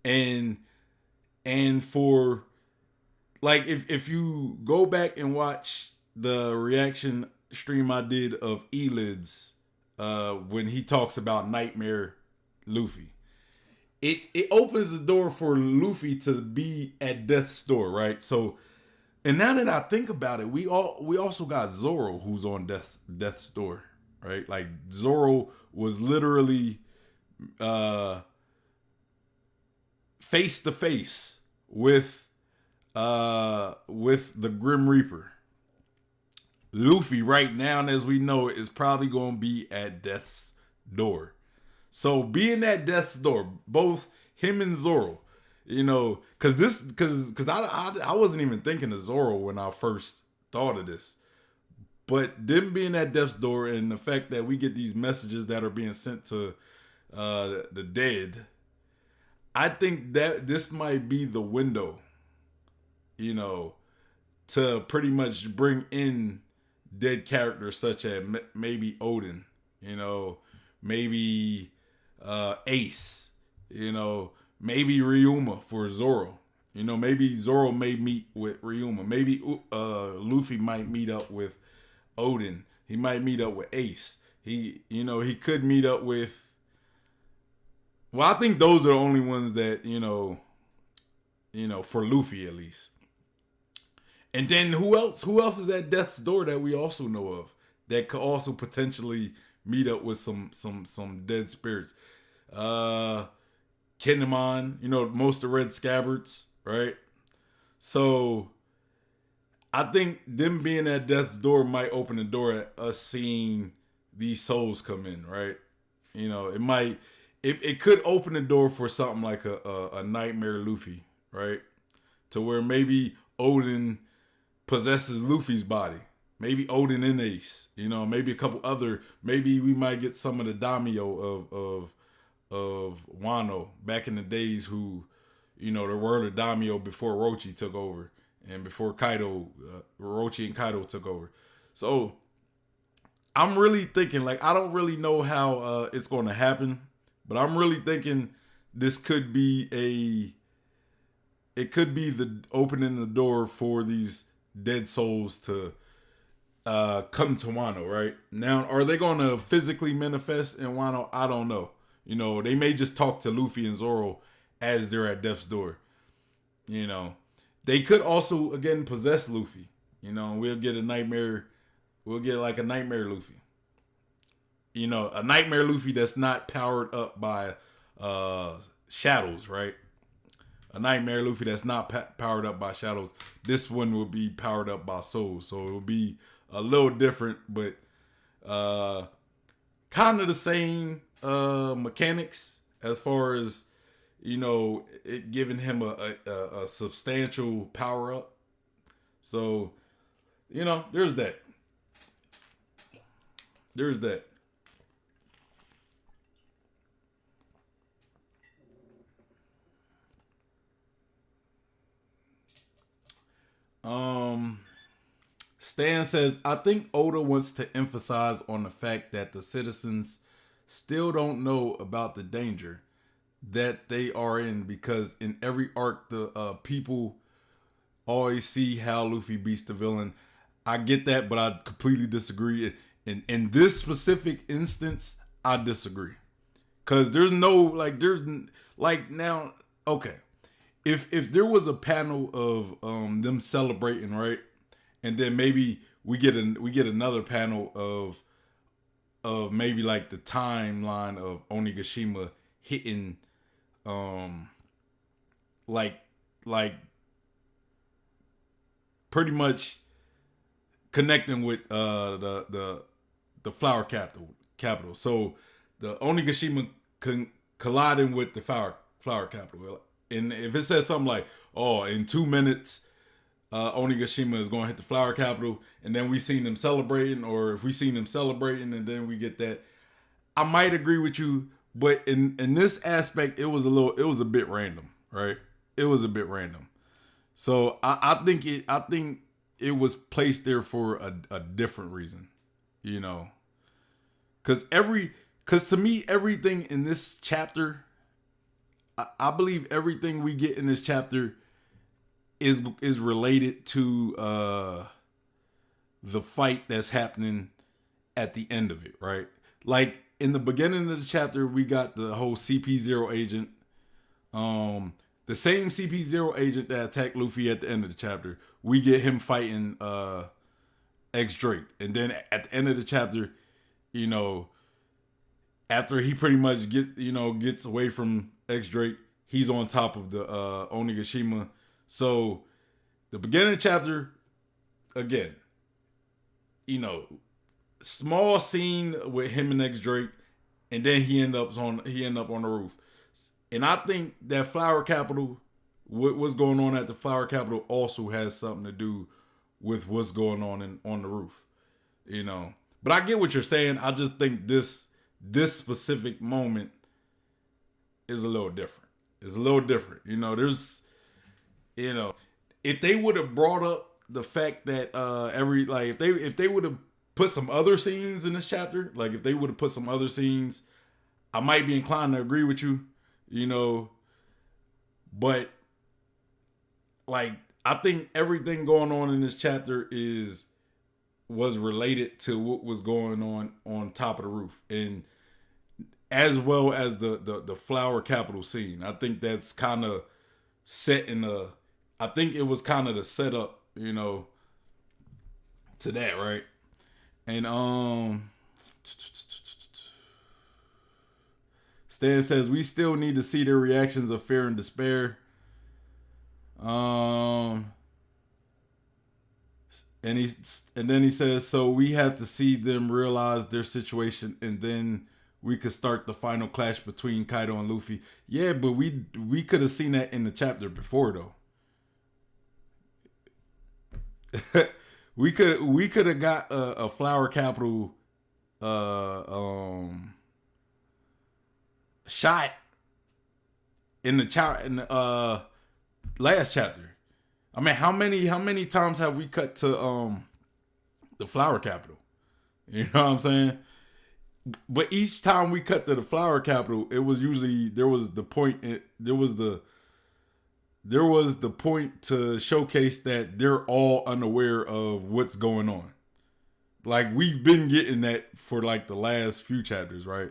And for like if you go back and watch the reaction stream I did of Elids when he talks about Nightmare Luffy, it opens the door for Luffy to be at death's door, right? So, and now that I think about it, we also got Zoro who's on death's door, right? Like Zoro was literally face to face with the Grim Reaper. Luffy right now, as we know, is probably going to be at death's door. So being at death's door, both him and Zoro, you know, because I wasn't even thinking of Zoro when I first thought of this, but them being at death's door and the fact that we get these messages that are being sent to the dead, I think that this might be the window, you know, to pretty much bring in dead characters such as maybe Odin, you know, maybe Ace, you know, maybe Ryuma for Zoro. You know, maybe Zoro may meet with Ryuma. Maybe Luffy might meet up with Odin. He might meet up with Ace. He could meet up with. Well, I think those are the only ones that you know, for Luffy at least. And then who else? Who else is at death's door that we also know of that could also potentially meet up with some dead spirits? Kinemon, you know, most of the Red Scabbards, right? So I think them being at death's door might open the door at us seeing these souls come in, right? You know, it could open the door for something like a Nightmare Luffy, right? To where maybe Odin possesses Luffy's body. Maybe Odin and Ace, you know, maybe a couple other, maybe we might get some of the daimyo of Wano back in the days who, you know, there were the daimyo before Orochi took over and before Kaido, Orochi and Kaido took over. So I'm really thinking, like, I don't really know how it's going to happen, but I'm really thinking this could be it could be the opening the door for these dead souls to come to Wano, right? Now, are they going to physically manifest in Wano? I don't know. You know, they may just talk to Luffy and Zoro as they're at death's door. You know, they could also, again, possess Luffy. You know, we'll get like a Nightmare Luffy. You know, a Nightmare Luffy that's not powered up by shadows, right? A Nightmare Luffy that's not powered up by shadows. This one will be powered up by souls. So it will be a little different, but kind of the same mechanics as far as, you know, it giving him a substantial power up. So, you know, there's that. There's that. Stan says, I think Oda wants to emphasize on the fact that the citizens still don't know about the danger that they are in, because in every arc the people always see how Luffy beats the villain. I get that, but I completely disagree. In this specific instance, I disagree. Cause there's now, okay. If there was a panel of them celebrating, right? And then maybe we get another panel of maybe like the timeline of Onigashima hitting like pretty much connecting with the flower capital. So the Onigashima colliding with the flower capital. And if it says something like, "Oh, in 2 minutes, Onigashima is going to hit the flower capital," and then we seen them celebrating, or if we seen them celebrating, and then we get that, I might agree with you. But in this aspect, it was a bit random, right? It was a bit random. So I think it was placed there for a different reason, you know, because to me, everything in this chapter, I believe everything we get in this chapter is related to the fight that's happening at the end of it, right? Like in the beginning of the chapter, we got the whole CP0 agent, the same CP0 agent that attacked Luffy at the end of the chapter. We get him fighting X Drake, and then at the end of the chapter, you know, after he pretty much gets away from X Drake, he's on top of the Onigashima. So the beginning of the chapter, again, you know, small scene with him and X Drake, and then he end up on the roof. And I think that Flower Capital, what's going on at the Flower Capital, also has something to do with what's going on on the roof, you know. But I get what you're saying. I just think this specific moment is a little different. It's a little different, you know. There's, you know, if they would have brought up the fact that if they would have put some other scenes in this chapter, like if they would have put some other scenes, I might be inclined to agree with you. You know, but like I think everything going on in this chapter was related to what was going on top of the roof, and as well as the flower capital scene. I think that's kind of set in the. I think it was kind of the setup, you know, to that, right? And Stan says we still need to see their reactions of fear and despair. And then he says, so we have to see them realize their situation, and then we could start the final clash between Kaido and Luffy. Yeah, but we could have seen that in the chapter before though. we could have got a flower capital shot in the last chapter. I mean, how many times have we cut to the flower capital? You know what I'm saying? But each time we cut to the flower capital, it was usually there was the point to showcase that they're all unaware of what's going on. Like we've been getting that for like the last few chapters, right?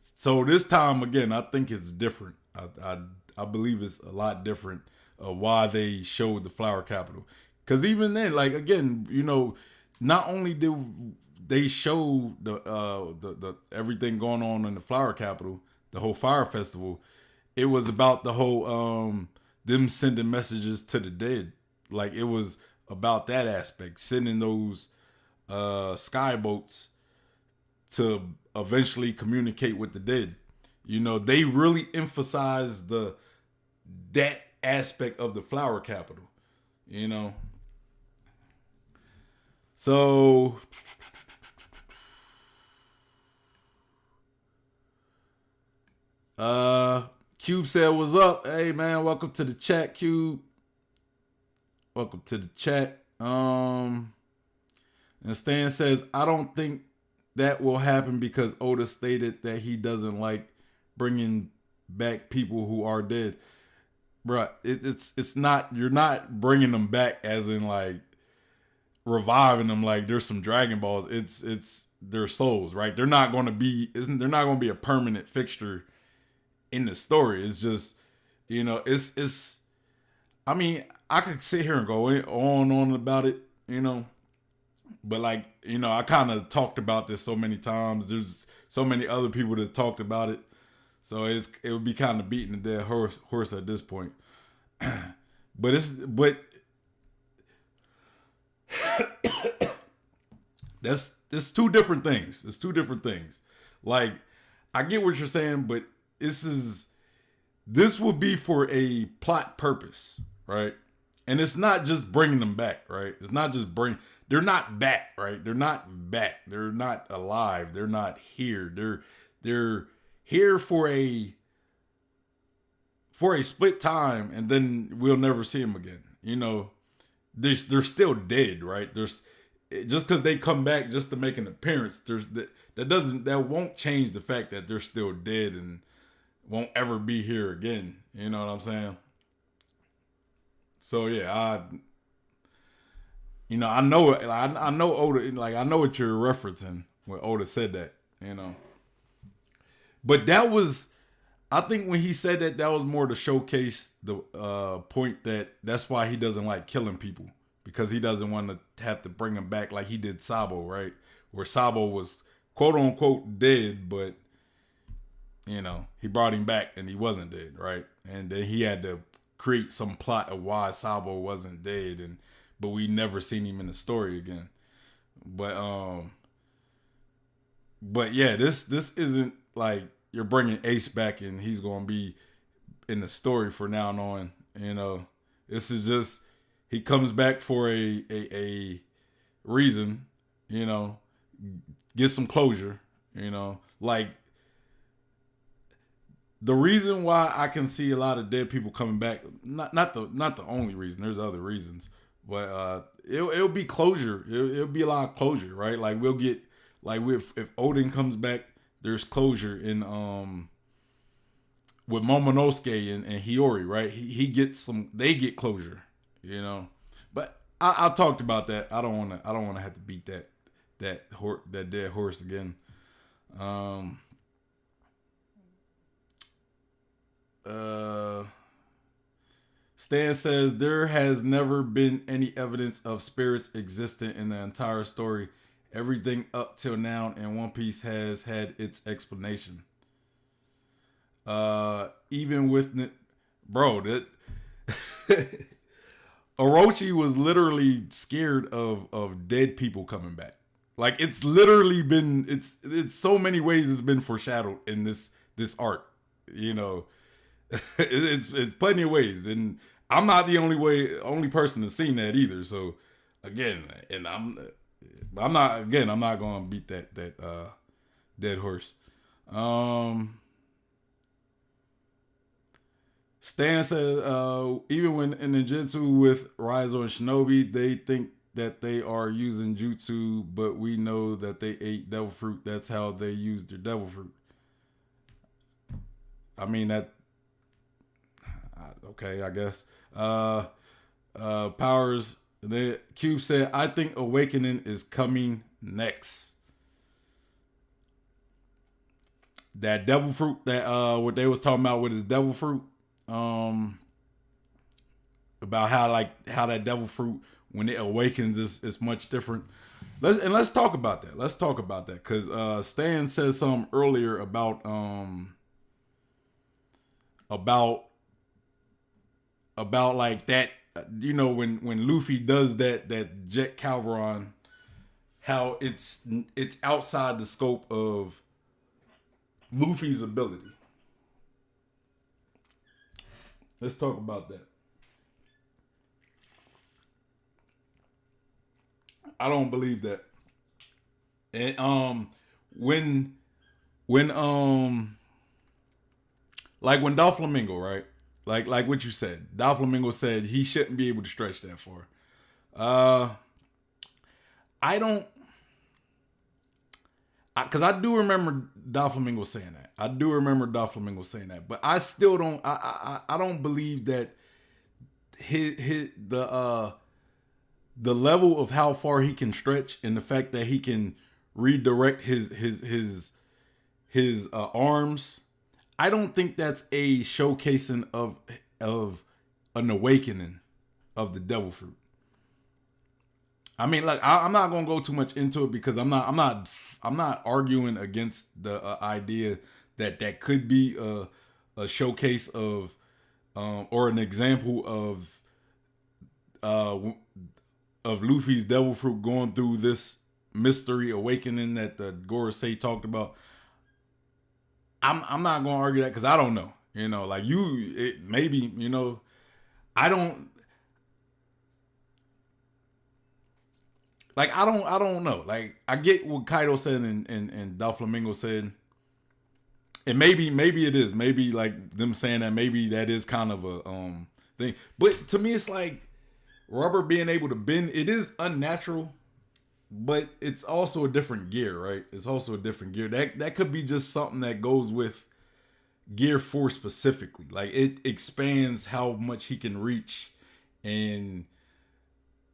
So this time again, I think it's different. I believe it's a lot different of why they showed the flower capital. Because even then, like again, you know, not only did they show the everything going on in the flower capital, the whole fire festival, it was about the whole them sending messages to the dead. Like it was about that aspect, sending those skyboats to eventually communicate with the dead. You know, they really emphasized that aspect of the flower capital, you know. So Cube said, what's up? Hey man, welcome to the chat, Cube. Welcome to the chat. And Stan says, I don't think that will happen because Oda stated that he doesn't like bringing back people who are dead. Bruh, it's not, you're not bringing them back as in like reviving them like there's some Dragon Balls. It's their souls, right? They're not going to be a permanent fixture in the story. It's just, you know, it's I mean, I could sit here and go on about it, you know, but like, you know, I kind of talked about this so many times. There's so many other people that talked about it. So it would be kind of beating a dead horse at this point. but That's two different things. It's two different things. Like, I get what you're saying, but this would be for a plot purpose, right? And it's not just bringing them back, right? It's not just they're not back, right? They're not back. They're not alive. They're not here. They're here for a split time, and then we'll never see them again. You know, they're still dead, right? There's just because they come back just to make an appearance. That won't change the fact that they're still dead and won't ever be here again. You know what I'm saying? So yeah, I know Oda, like I know what you're referencing when Oda said that, you know. But I think when he said that was more to showcase the point that's why he doesn't like killing people, because he doesn't want to have to bring them back like he did Sabo, right? Where Sabo was quote unquote dead, but he brought him back and he wasn't dead, right? And then he had to create some plot of why Sabo wasn't dead, but we never seen him in the story again. But yeah, this isn't like you're bringing Ace back and he's gonna be in the story for now on. This is just he comes back for a reason. Get some closure. Like the reason why I can see a lot of dead people coming back. Not the only reason. There's other reasons, but it'll be closure. It'll be a lot of closure, right? Like we'll get if Odin comes back. There's closure in with Momonosuke and Hiyori, right? They get closure, But I talked about that. I don't want to have to beat that dead horse again. Stan says there has never been any evidence of spirits existing in the entire story. Everything up till now in One Piece has had its explanation. Even with that Orochi was literally scared of dead people coming back. Like it's literally been it's so many ways it's been foreshadowed in this arc. It's plenty of ways, and I'm not the only person that's seen that either. So again, and I'm not going to beat that dead horse. Stan says, even when in the Ninjutsu with Raizo and Shinobi, they think that they are using jutsu, but we know that they ate devil fruit. That's how they used their devil fruit. I mean okay, I guess. Powers. The Cube said, I think Awakening is coming next. That devil fruit, that what they was talking about with his devil fruit, about how that devil fruit when it awakens is much different. Let's talk about that. Let's talk about that because Stan said something earlier about like that. When Luffy does that Jet Calveron, how it's outside the scope of Luffy's ability. Let's talk about that. I don't believe that. And when Doflamingo, right? Like what you said, Doflamingo said he shouldn't be able to stretch that far. I don't, because I do remember Doflamingo saying that. But I still don't. I don't believe that the level of how far he can stretch and the fact that he can redirect his arms. I don't think that's a showcasing of an awakening of the devil fruit. I mean, like I'm not gonna go too much into it because I'm not arguing against the idea that could be a showcase of or an example of Luffy's devil fruit going through this mystery awakening that the Gorosei talked about. I'm not gonna argue that because I don't know. You know, like maybe I don't I don't know. Like I get what Kaido said and Doflamingo said. And maybe it is. Maybe like them saying that maybe that is kind of a thing. But to me it's like rubber being able to bend, it is unnatural, but it's also a different gear, right? It's also a different gear. That could be just something that goes with Gear 4 specifically. Like it expands how much he can reach and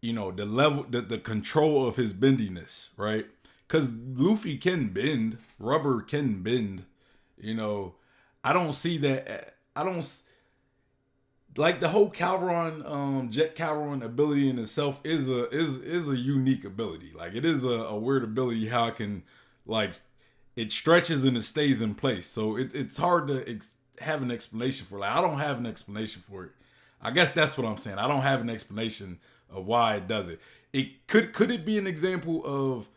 the level, the control of his bendiness, right? Because Luffy can bend, rubber can bend. I don't see that. I don't like the whole Calderon, Jet Calderon ability in itself is a unique ability. Like it is a weird ability how it can like it stretches and it stays in place. So it's hard to have an explanation for. Like I don't have an explanation for it. I guess that's what I'm saying. I don't have an explanation of why it does it. It could it be an example of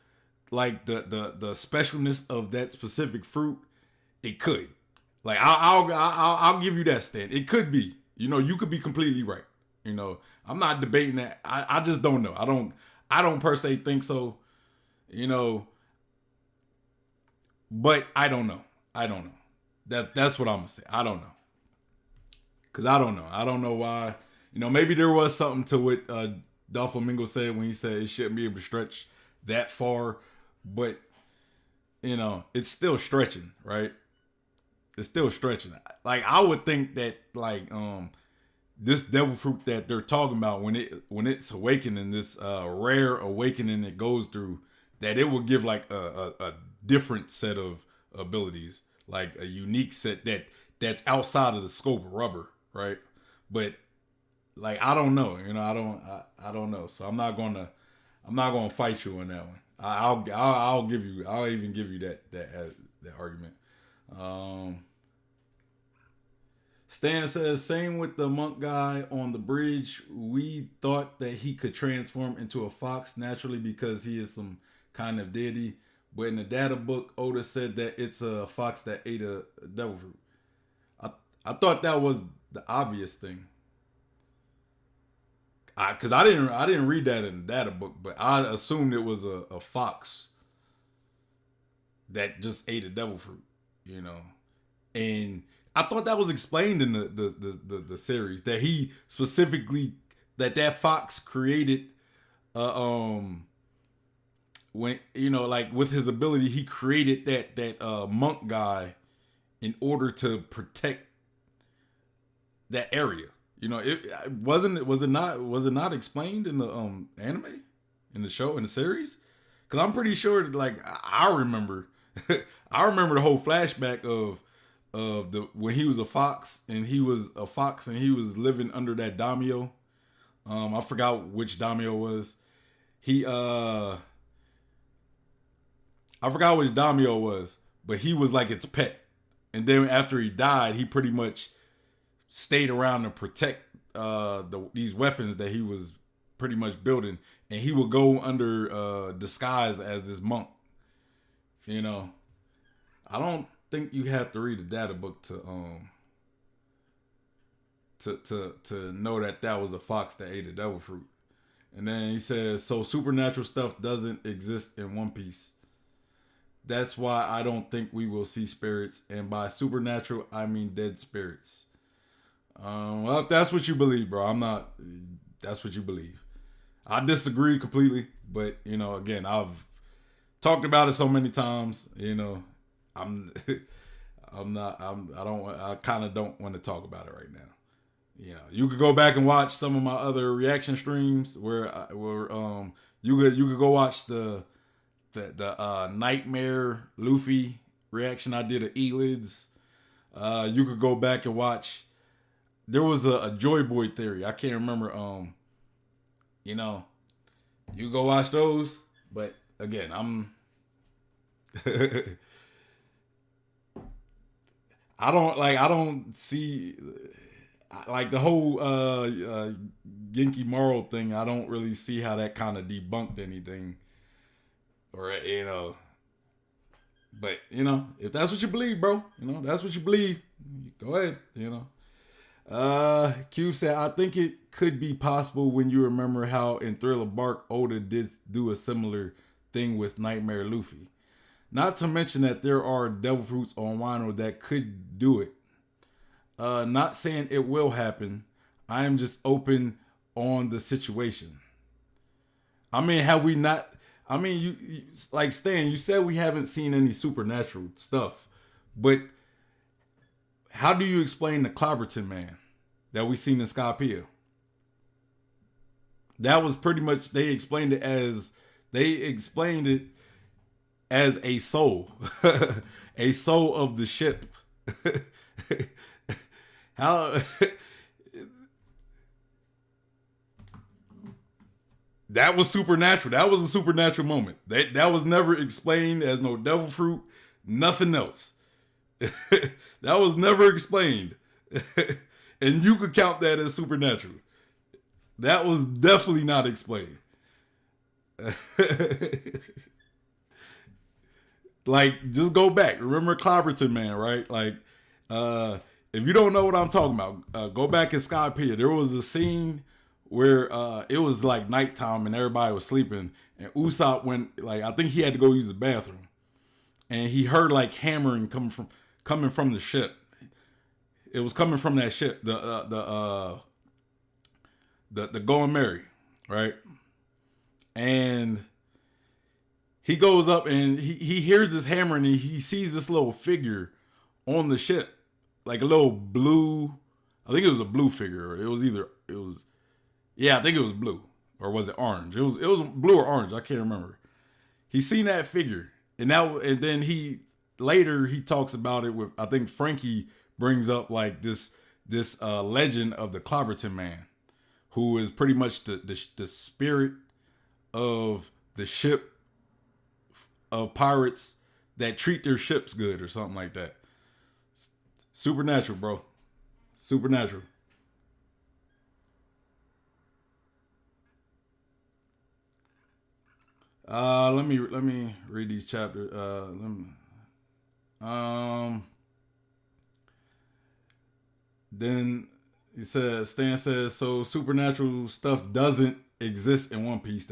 like the specialness of that specific fruit? It could. Like I'll give you that stand. It could be. You could be completely right. I'm not debating that. I just don't know. I don't per se think so. But I don't know. I don't know. That's what I'm gonna say. I don't know. Cause I don't know. I don't know why. Maybe there was something to what Doflamingo said when he said it shouldn't be able to stretch that far, but it's still stretching, right? It's still stretching. Like I would think that like this devil fruit that they're talking about when it's awakening, this rare awakening it goes through, that it will give like a different set of abilities, like a unique set that's outside of the scope of rubber, right? But like I don't know, I don't know. So I'm not gonna fight you on that one. I'll even give you that argument. Stan says, same with the monk guy on the bridge. We thought that he could transform into a fox naturally because he is some kind of deity. But in the data book, Oda said that it's a fox that ate a devil fruit. I thought that was the obvious thing. Because I didn't read that in the data book, but I assumed it was a fox that just ate a devil fruit, and I thought that was explained in the series that he specifically that fox created, when like with his ability he created that monk guy in order to protect that area. Was it not explained in the anime, in the show, in the series? Because I'm pretty sure that, like I remember, I remember the whole flashback of the when he was a fox and he was living under that daimyo. I forgot which daimyo was. I forgot which daimyo was, but he was like its pet. And then after he died, he pretty much stayed around to protect these weapons that he was pretty much building, and he would go under disguise as this monk. I don't think you have to read the data book to know that was a fox that ate a devil fruit. And then he says, so supernatural stuff doesn't exist in One Piece. That's why I don't think we will see spirits, and by supernatural I mean dead spirits. Well, if that's what you believe, bro, I'm not. That's what you believe. I disagree completely, but again, I've talked about it so many times. I'm, I kind of don't want to talk about it right now. You could go back and watch some of my other reaction streams where you could go watch the Nightmare Luffy reaction I did of Elids. You could go back and watch. There was a Joy Boy theory. I can't remember. You go watch those. But again, I'm. I don't see like the whole Genki Moral thing. I don't really see how that kind of debunked anything. or but if that's what you believe, bro, that's what you believe. Go ahead, Q said, I think it could be possible when you remember how in Thriller Bark Oda did do a similar thing with Nightmare Luffy. Not to mention that there are devil fruits on Wano that could do it. Not saying it will happen. I am just open on the situation. I mean, have we not? I mean, you like Stan, you said we haven't seen any supernatural stuff, but how do you explain the Clobberton man that we seen in Skypiea? That was pretty much they explained it as a soul, a soul of the ship. How that was supernatural. That was a supernatural moment. That was never explained as no devil fruit, nothing else. That was never explained. And you could count that as supernatural. That was definitely not explained. Like, just go back. Remember Clobberton Man, right? Like, if you don't know what I'm talking about, go back in Skypiea. There was a scene where it was like nighttime and everybody was sleeping, and Usopp went, like, I think he had to go use the bathroom, and he heard like hammering coming from the ship. It was coming from that ship, the Going Merry, right? And he goes up and he hears this hammering and he sees this little figure on the ship, like a little blue. I think it was a blue figure. I think it was blue, or was it orange? It was blue or orange. I can't remember. He seen that figure, and then he talks about it with, I think Frankie brings up like this legend of the Clobberton Man, who is pretty much the spirit of the ship of pirates that treat their ships good or something like that. Supernatural, bro. Supernatural. Let me read these chapters. Then Stan says, so supernatural stuff doesn't exist in One Piece.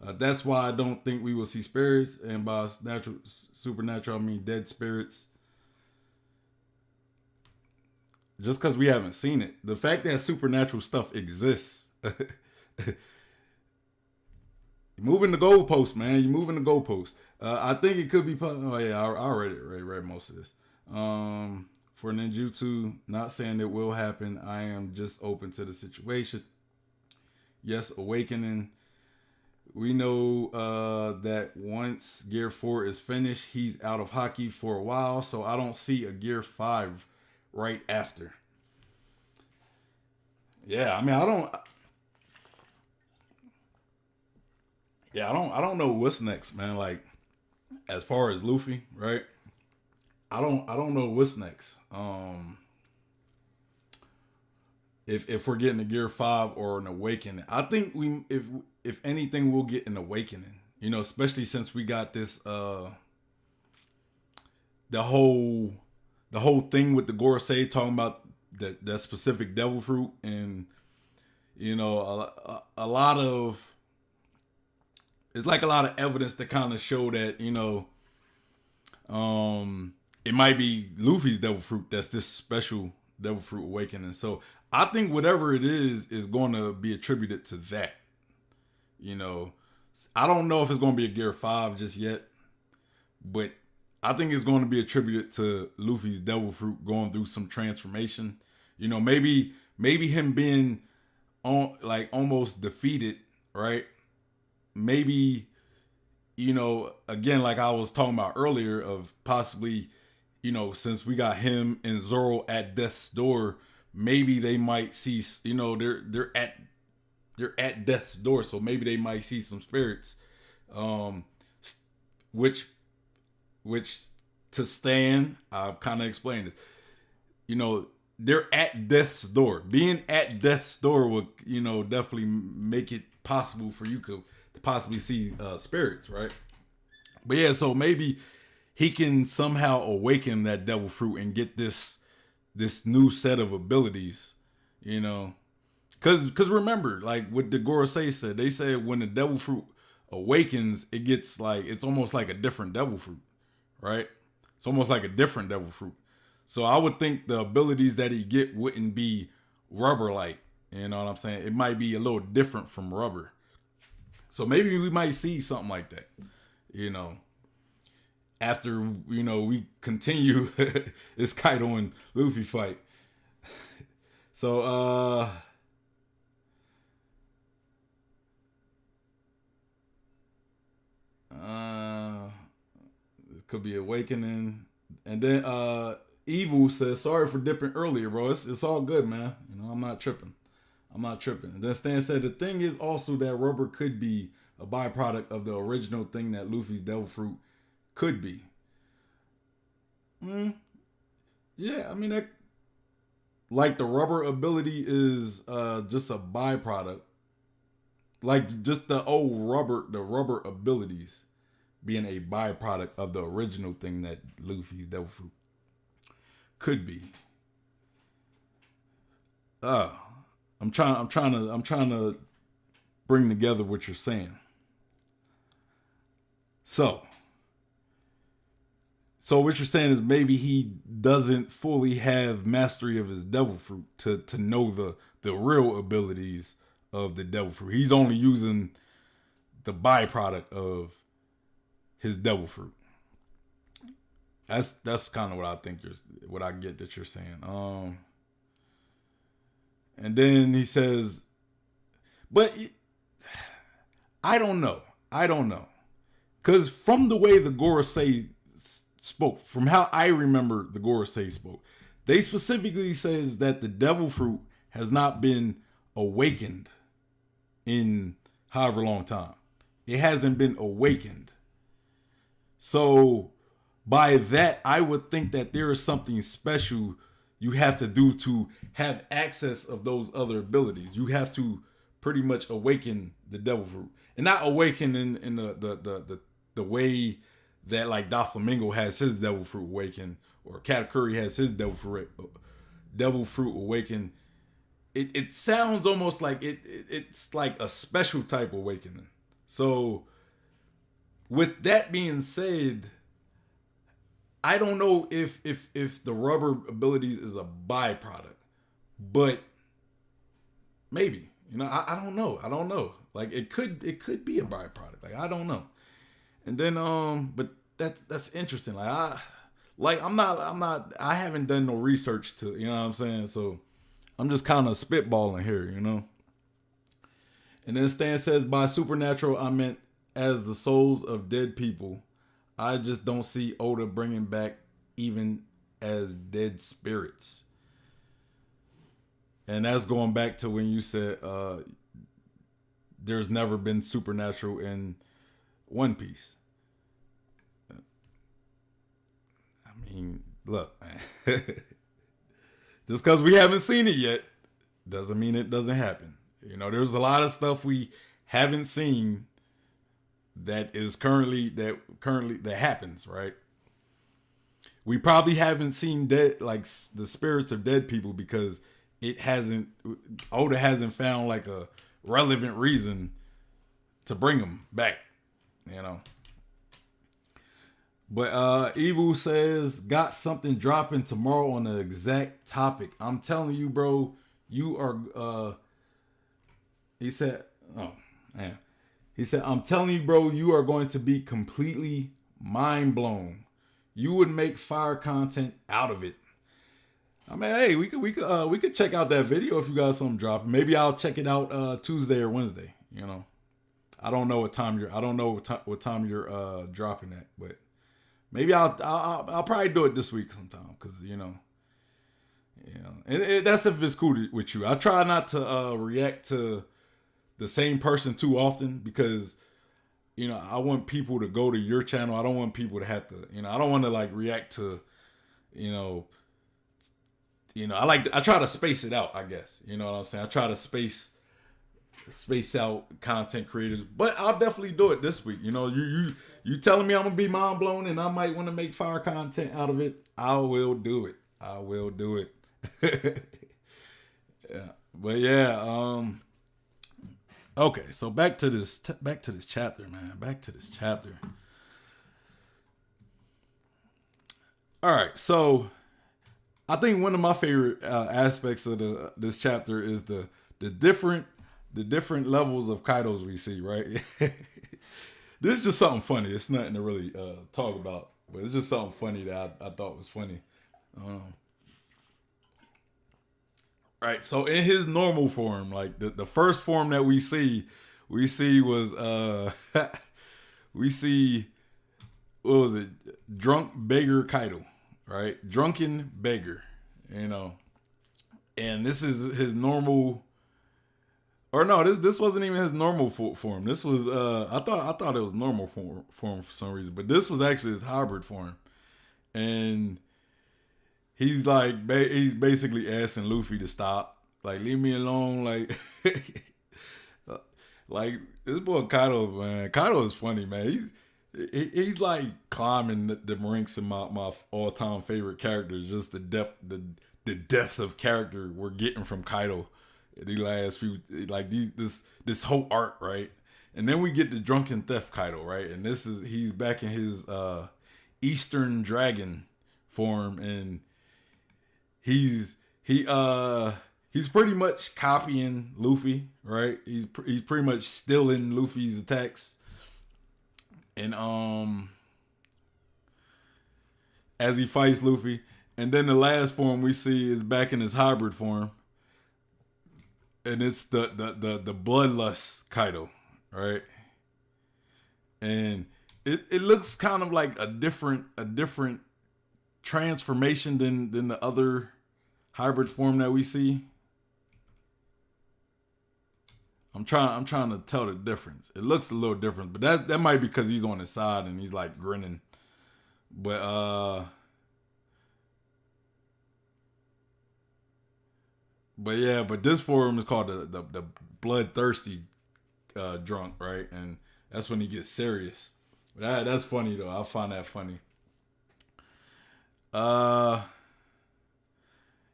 That's why I don't think we will see spirits, and by supernatural I mean dead spirits. Just because we haven't seen it, the fact that supernatural stuff exists. Moving the goalpost, man. You're moving the goalpost. I think it could be. Oh yeah, I read it. Read most of this. For ninjutsu, not saying it will happen. I am just open to the situation. Yes, awakening. We know that once Gear 4 is finished, he's out of hockey for a while. So I don't see a Gear 5 right after. Yeah, I mean, I don't know what's next, man. Like, as far as Luffy, right? I don't know what's next. If we're getting a Gear 5 or an Awakening, I think if anything we'll get an Awakening. Especially since we got this the whole thing with the Gorosei talking about that specific devil fruit, and a lot of, it's like a lot of evidence to kind of show that it might be Luffy's devil fruit that's this special devil fruit awakening. So I think whatever it is going to be attributed to that. I don't know if it's going to be a Gear 5 just yet, but I think it's going to be attributed to Luffy's devil fruit going through some transformation. Maybe him being on, like, almost defeated, right? Maybe, again, like I was talking about earlier, of possibly, since we got him and Zoro at death's door, maybe they might see, they're at death's door, so maybe they might see some spirits, which to Stan, I've kind of explained this. They're at death's door. Being at death's door would, definitely make it possible for you to possibly see spirits, right? But yeah, so maybe he can somehow awaken that devil fruit and get this new set of abilities, you know. Cause remember, like what the Gorosei said, they said when the devil fruit awakens, it gets like it's almost like a different devil fruit, right? It's almost like a different devil fruit. So I would think the abilities that he get wouldn't be rubber like. You know what I'm saying? It might be a little different from rubber. So maybe we might see something like that. You know, after we continue this Kaido and Luffy fight. So it could be awakening. And then Evil says, sorry for dipping earlier, bro. It's all good, man. I'm not tripping. I'm not tripping. And then Stan said the thing is also that rubber could be a byproduct of the original thing that Luffy's devil fruit could be. Yeah, I mean that like the rubber ability is just a byproduct. Like just the rubber abilities being a byproduct of the original thing that Luffy's devil fruit could be. Uh I'm trying to bring together what you're saying. So what you're saying is maybe he doesn't fully have mastery of his devil fruit to know the real abilities of the devil fruit. He's only using the byproduct of his devil fruit. That's kind of what I think what I get that you're saying. And then he says, but I don't know. Because from the way the Gorosei spoke, from how I remember the Gorosei spoke, they specifically says that the devil fruit has not been awakened in however long time. It hasn't been awakened. So by that, I would think that there is something special you have to do to have access of those other abilities. You have to pretty much awaken the devil fruit, and not awaken in the way that like Doflamingo has his devil fruit awakened, or Katakuri has his devil fruit awakened. It sounds almost like it's like a special type of awakening. So with that being said, I don't know if the rubber abilities is a byproduct, but maybe I don't know. Like it could be a byproduct. Like I don't know. And then but that's interesting. I haven't done no research to what I'm saying. So I'm just kind of spitballing here. And then Stan says by supernatural I meant as the souls of dead people. I just don't see Oda bringing back even as dead spirits. And that's going back to when you said there's never been supernatural in One Piece. I mean, look, man. Just because we haven't seen it yet doesn't mean it doesn't happen. There's a lot of stuff we haven't seen that happens, right? We probably haven't seen the spirits of dead people because Oda hasn't found like a relevant reason to bring them back, But Evil says got something dropping tomorrow on the exact topic. I'm telling you, bro, you are he said, oh man. He said, I'm telling you, bro, you are going to be completely mind blown. You would make fire content out of it. I mean, hey, we could check out that video if you got something dropping. Maybe I'll check it out Tuesday or Wednesday. I don't know what time you're dropping at, but maybe I'll probably do it this week sometime because and that's if it's cool with you. I try not to react to the same person too often because I want people to go to your channel. I don't want people to have to I don't want to like react to I try to space it out, I guess. You know what I'm saying? I try to space space out content creators. But I'll definitely do it this week. You know, you telling me I'm gonna be mind blown and I might want to make fire content out of it. I will do it. I will do it. Yeah. But yeah, okay, so back to this chapter, man. Back to this chapter. All right, so I think one of my favorite aspects of this chapter is the different levels of Kaidos we see, right? This is just something funny. It's nothing to really talk about, but it's just something funny that I thought was funny. Right, so in his normal form, like the first form that we see was we see, what was it? Drunk beggar Kaido, right? Drunken beggar, you know. And this is his normal, or no, this wasn't even his normal form. This was I thought it was normal form for some reason, but this was actually his hybrid form. And he's basically asking Luffy to stop, like, leave me alone, like like this boy Kaido, man. Kaido is funny, man. He's like climbing the ranks in my all time favorite characters. Just the depth of character we're getting from Kaido the last few, like this whole arc, right? And then we get the drunken theft Kaido, right? And he's back in his Eastern Dragon form, and he's pretty much copying Luffy, right? He's pretty much stealing Luffy's attacks. And as he fights Luffy, and then the last form we see is back in his hybrid form, and it's the bloodlust Kaido, right? And it looks kind of like a different transformation than the other hybrid form that we see. I'm trying to tell the difference. It looks a little different, but that might be because he's on his side and he's like grinning. But yeah, but this form is called the bloodthirsty drunk, right? And that's when he gets serious. But that's funny though. I find that funny.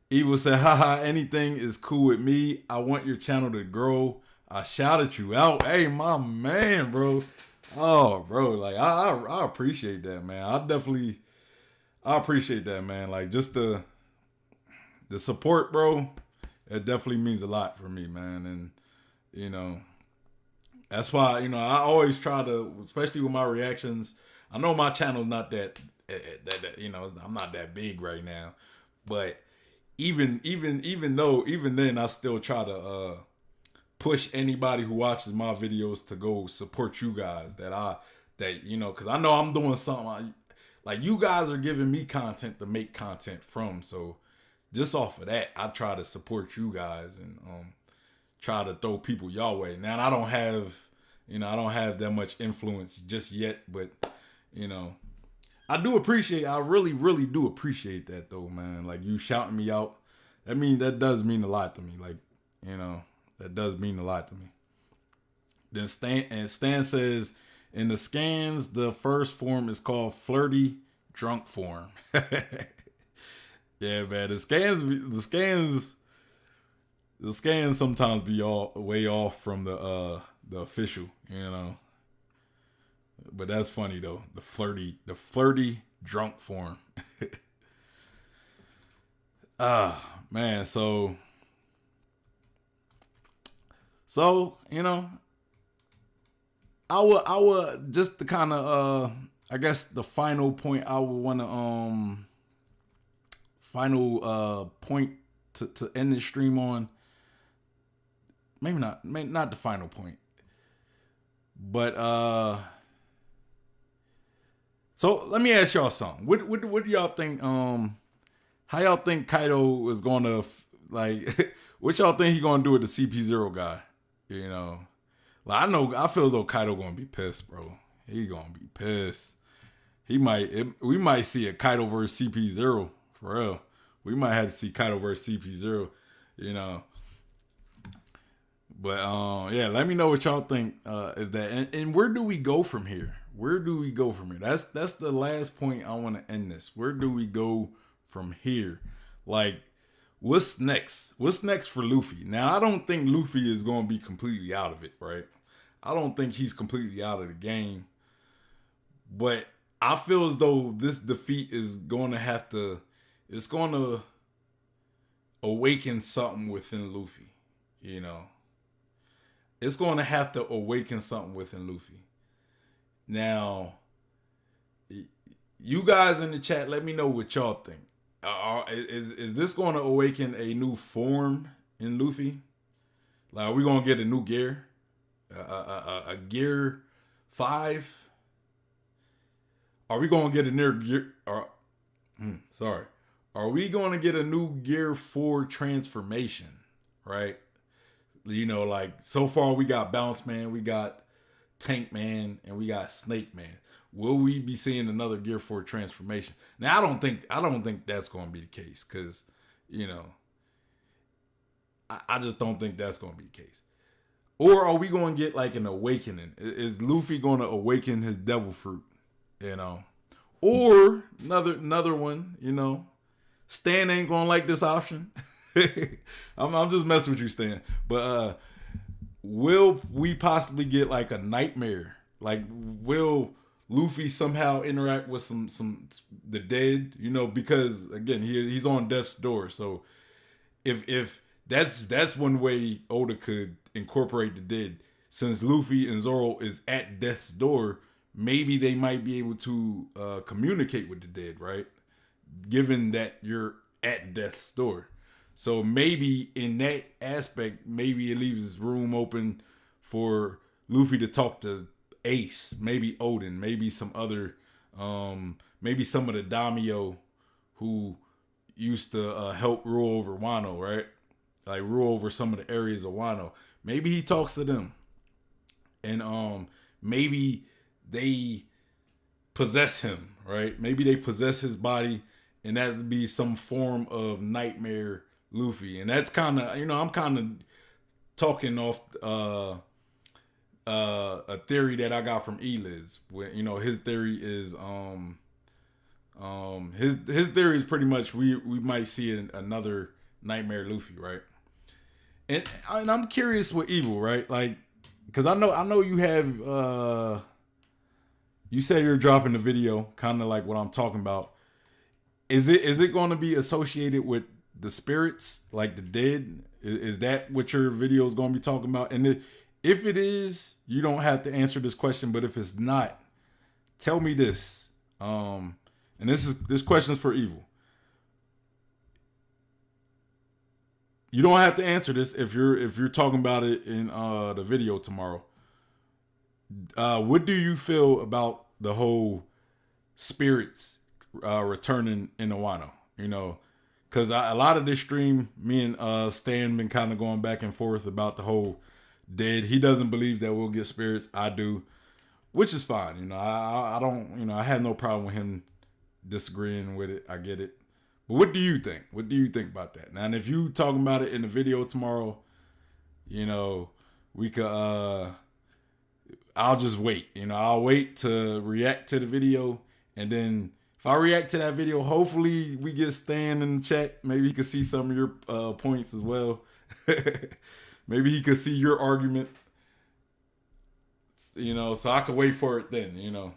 Evil said, haha, anything is cool with me. I want your channel to grow. I shouted you out. Hey, my man, bro. Oh, bro. Like, I appreciate that, man. I appreciate that, man. Like, just the support, bro. It definitely means a lot for me, man. And, you know, that's why, you know, I always try to, especially with my reactions. I know my channel's not that you know, I'm not that big right now. But even then, I still try to push anybody who watches my videos to go support you guys. That you know, because I know I'm doing something. Like, you guys are giving me content to make content from. So just off of that, I try to support you guys and try to throw people y'all way. Now, I don't have that much influence just yet, but you know, I really, really do appreciate that though, man. Like, you shouting me out, that does mean a lot to me. Like, you know, that does mean a lot to me. Then Stan says, in the scans, the first form is called flirty drunk form. Yeah, man. The scans sometimes be all way off from the official, you know. But that's funny though. The flirty drunk form. Man, so you know, I would just to kind of I guess the final point I would want to point to end this stream on. Maybe not the final point, but so let me ask y'all something. What do y'all think? How y'all think Kaido is going to like? What y'all think he gonna do with the CP0 guy? You know, like, I feel as though Kaido gonna be pissed, bro. He gonna be pissed. We might see a Kaido versus CP0 for real. We might have to see Kaido versus CP0. You know, But yeah, let me know what y'all think. Is that and where do we go from here? Where do we go from here? That's the last point I want to end this. Where do we go from here? Like, what's next? What's next for Luffy? Now, I don't think Luffy is going to be completely out of it, right? I don't think he's completely out of the game. But I feel as though this defeat is going to have to, it's going to awaken something within Luffy, you know? It's going to have to awaken something within Luffy. Now, you guys in the chat, let me know what y'all think. Is this going to awaken a new form in Luffy? Like, are we going to get a new gear? A gear 5? Are we going to get a new gear? Are we going to get a new gear 4 transformation? Right? You know, like, so far we got Bounce Man, we got Tank Man, and we got Snake Man. Will we be seeing another Gear 4 transformation? Now, I don't think that's going to be the case, because, you know, I just don't think that's going to be the case. Or are we going to get like an awakening? Is Luffy going to awaken his devil fruit? You know, or another one. You know, Stan ain't going to like this option. I'm just messing with you, Stan. But will we possibly get like a nightmare? Like, will Luffy somehow interact with some the dead? You know, because again, he's on death's door. So if that's one way Oda could incorporate the dead. Since Luffy and Zoro is at death's door, maybe they might be able to communicate with the dead, right? Given that you're at death's door. So maybe in that aspect, maybe it leaves room open for Luffy to talk to Ace, maybe Odin, maybe some other, maybe some of the daimyo who used to help rule over Wano, right? Like rule over some of the areas of Wano. Maybe he talks to them, and maybe they possess him, right? Maybe they possess his body, and that would be some form of nightmare Luffy. And that's kind of, you know, I'm kind of talking off a theory that I got from Eliz. When, you know, his theory is his theory is pretty much we might see another nightmare Luffy, right? And I'm curious with Evil, right? Like, because I know you have you said you're dropping the video, kind of like what I'm talking about. Is it going to be associated with the spirits, like the dead? Is that what your video is going to be talking about? And if it is, you don't have to answer this question. But if it's not, tell me this. And this question is for Evil. You don't have to answer this if you're talking about it in the video tomorrow. What do you feel about the whole spirits returning in Wano? You know, because a lot of this stream, me and Stan been kind of going back and forth about the whole dead. He doesn't believe that we'll get spirits. I do, which is fine. You know, I don't. You know, I have no problem with him disagreeing with it. I get it. But what do you think? What do you think about that? Now, and if you talking about it in the video tomorrow, you know, we could. I'll just wait. You know, I'll wait to react to the video, and then if I react to that video, hopefully we get Stan in the chat. Maybe he could see some of your points as well. Maybe he could see your argument. You know, so I could wait for it then. You know,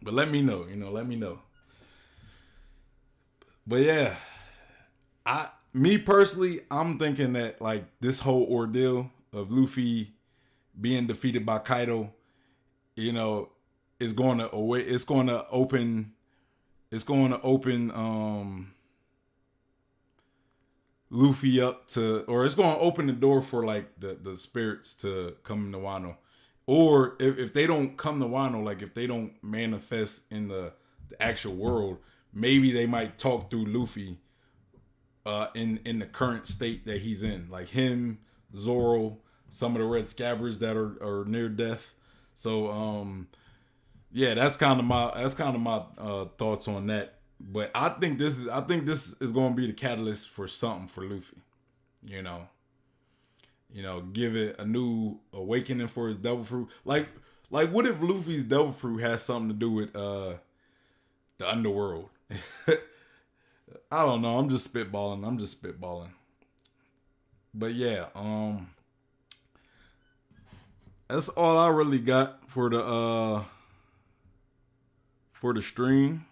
but let me know. You know, let me know. But yeah, me personally, I'm thinking that like this whole ordeal of Luffy being defeated by Kaido, you know, is going to open Luffy up to, or it's going to open the door for like the spirits to come to Wano. Or if they don't come to Wano, like if they don't manifest in the actual world, maybe they might talk through Luffy in the current state that he's in. Like him, Zoro, some of the Red Scabbards that are near death. So yeah, that's kind of my thoughts on that. But I think this is going to be the catalyst for something for Luffy, you know. give it a new awakening for his devil fruit. Like what if Luffy's devil fruit has something to do with the underworld? I don't know. I'm just spitballing. But yeah, that's all I really got for the stream.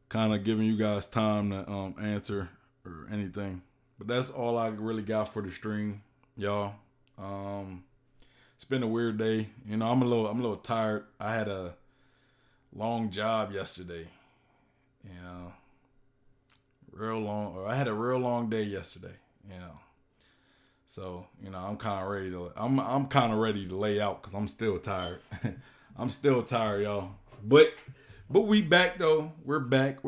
Kind of giving you guys time to answer or anything. But that's all I really got for the stream, y'all. It's been a weird day. I'm a little tired. I had a long job yesterday. Real long. Or I had a real long day yesterday. So I'm kind of ready to. I'm kind of ready to lay out because I'm still tired. I'm still tired, y'all. But we back though. We're back.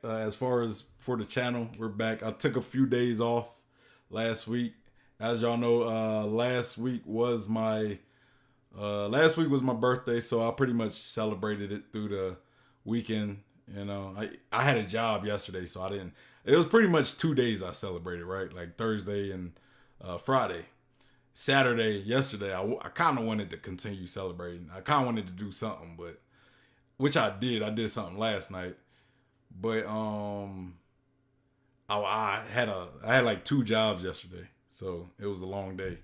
As far as for the channel, we're back. I took a few days off last week. As y'all know, last week was my birthday, so I pretty much celebrated it through the weekend. I had a job yesterday, so I didn't. It was pretty much 2 days I celebrated, right? Like Thursday and Friday. Saturday, yesterday, I kind of wanted to continue celebrating. I kind of wanted to do something, but which I did. I did something last night, but I had like 2 jobs yesterday, so it was a long day.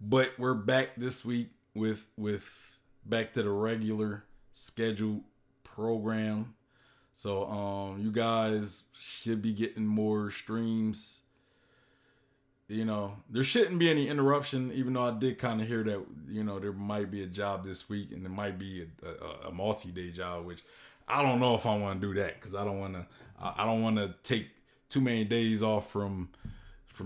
But we're back this week with back to the regular scheduled program. So you guys should be getting more streams. There shouldn't be any interruption, even though I did kind of hear that, there might be a job this week and it might be a multi-day job, which I don't know if I want to do that because I don't want to take too many days off from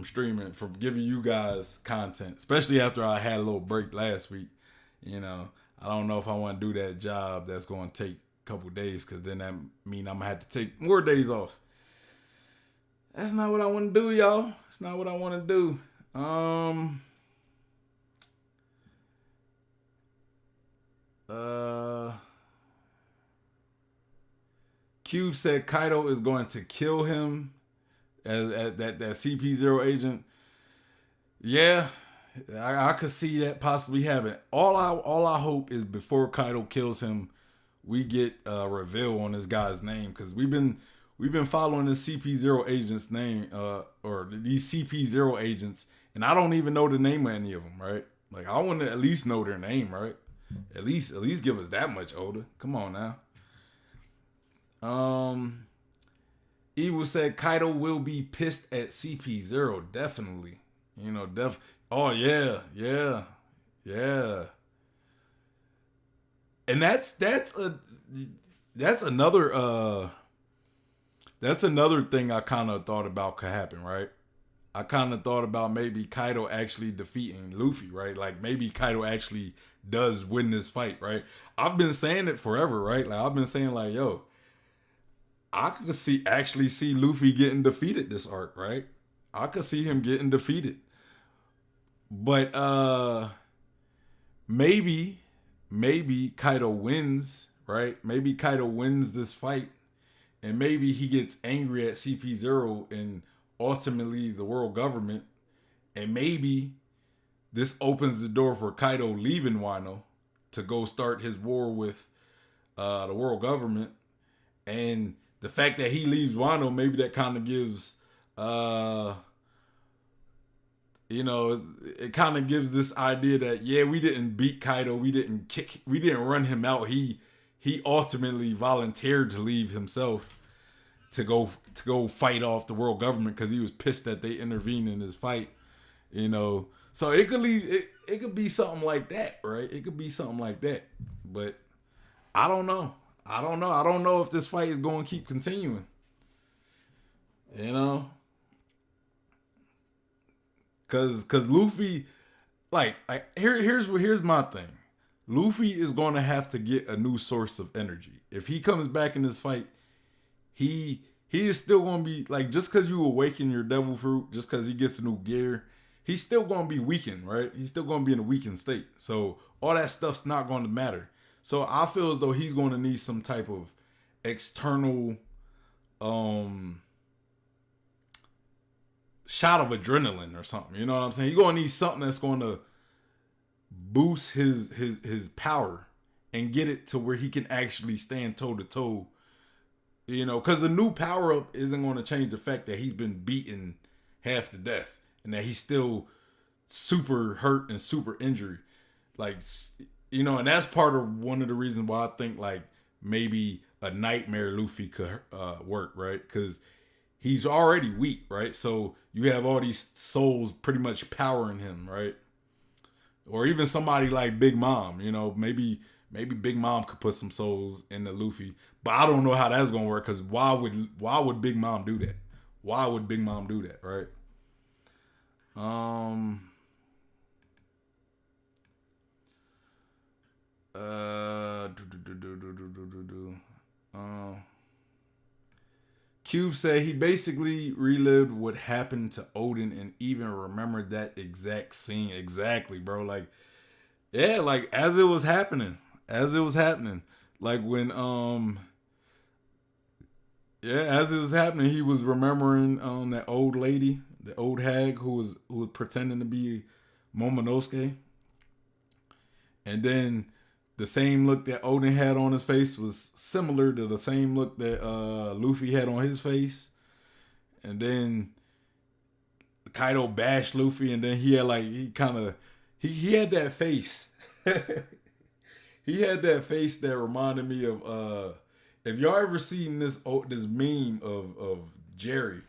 streaming, from giving you guys content, especially after I had a little break last week. I don't know if I want to do that job that's going to take a couple days because then that mean I'm going to have to take more days off. That's not what I want to do, y'all. It's not what I want to do. Cube said Kaido is going to kill him as that CP0 agent. Yeah, I could see that possibly happen. All I hope is before Kaido kills him, we get a reveal on this guy's name, because we've been following this CP0 agent's name, or these CP0 agents, and I don't even know the name of any of them, right? Like, I want to at least know their name, right? At least give us that much older. Come on now. Evil said Kaido will be pissed at CP0. Definitely. Oh yeah. And that's another thing I kind of thought about could happen, right? I kind of thought about maybe Kaido actually defeating Luffy, right? Like maybe Kaido actually does win this fight, right? I've been saying it forever, right? Like I've been saying like, yo, I could actually see Luffy getting defeated this arc, right? I could see him getting defeated. But maybe Kaido wins, right? Maybe Kaido wins this fight, and maybe he gets angry at CP0 and ultimately the world government, and maybe this opens the door for Kaido leaving Wano to go start his war with the world government. And the fact that he leaves Wano, maybe that kind of gives it kind of gives this idea that, yeah, we didn't beat Kaido, we didn't run him out. He ultimately volunteered to leave himself to go fight off the world government because he was pissed that they intervened in his fight. So it could be something like that, right? It could be something like that. But I don't know. I don't know if this fight is going to keep continuing. Cause Luffy, here's my thing. Luffy is going to have to get a new source of energy. If he comes back in this fight, he is still going to be like, just because you awaken your devil fruit, just because he gets a new gear, he's still going to be weakened, right? He's still going to be in a weakened state. So all that stuff's not going to matter. So I feel as though he's going to need some type of external um shot of adrenaline or something. You know what I'm saying? You're gonna need something that's gonna boost his power and get it to where he can actually stand toe to toe. You know, because the new power up isn't going to change the fact that he's been beaten half to death and that he's still super hurt and super injured. Like, you know, and that's part of one of the reasons why I think like maybe a nightmare Luffy could work, right? Because he's already weak, right? So you have all these souls pretty much powering him, right? Or even somebody like Big Mom, you know, maybe Big Mom could put some souls into Luffy, but I don't know how that's gonna work because why would Big Mom do that? Why would Big Mom do that, right? Um. Cube said he basically relived what happened to Odin and even remembered that exact scene. Exactly, bro. Like, yeah, like as it was happening. As it was happening. Like when yeah, as it was happening, he was remembering that old lady, the old hag who was pretending to be Momonosuke. And then the same look that Odin had on his face was similar to the same look that Luffy had on his face. And then Kaido bashed Luffy, and then he had like he had that face. He had that face that reminded me of if y'all ever seen this meme of Jerry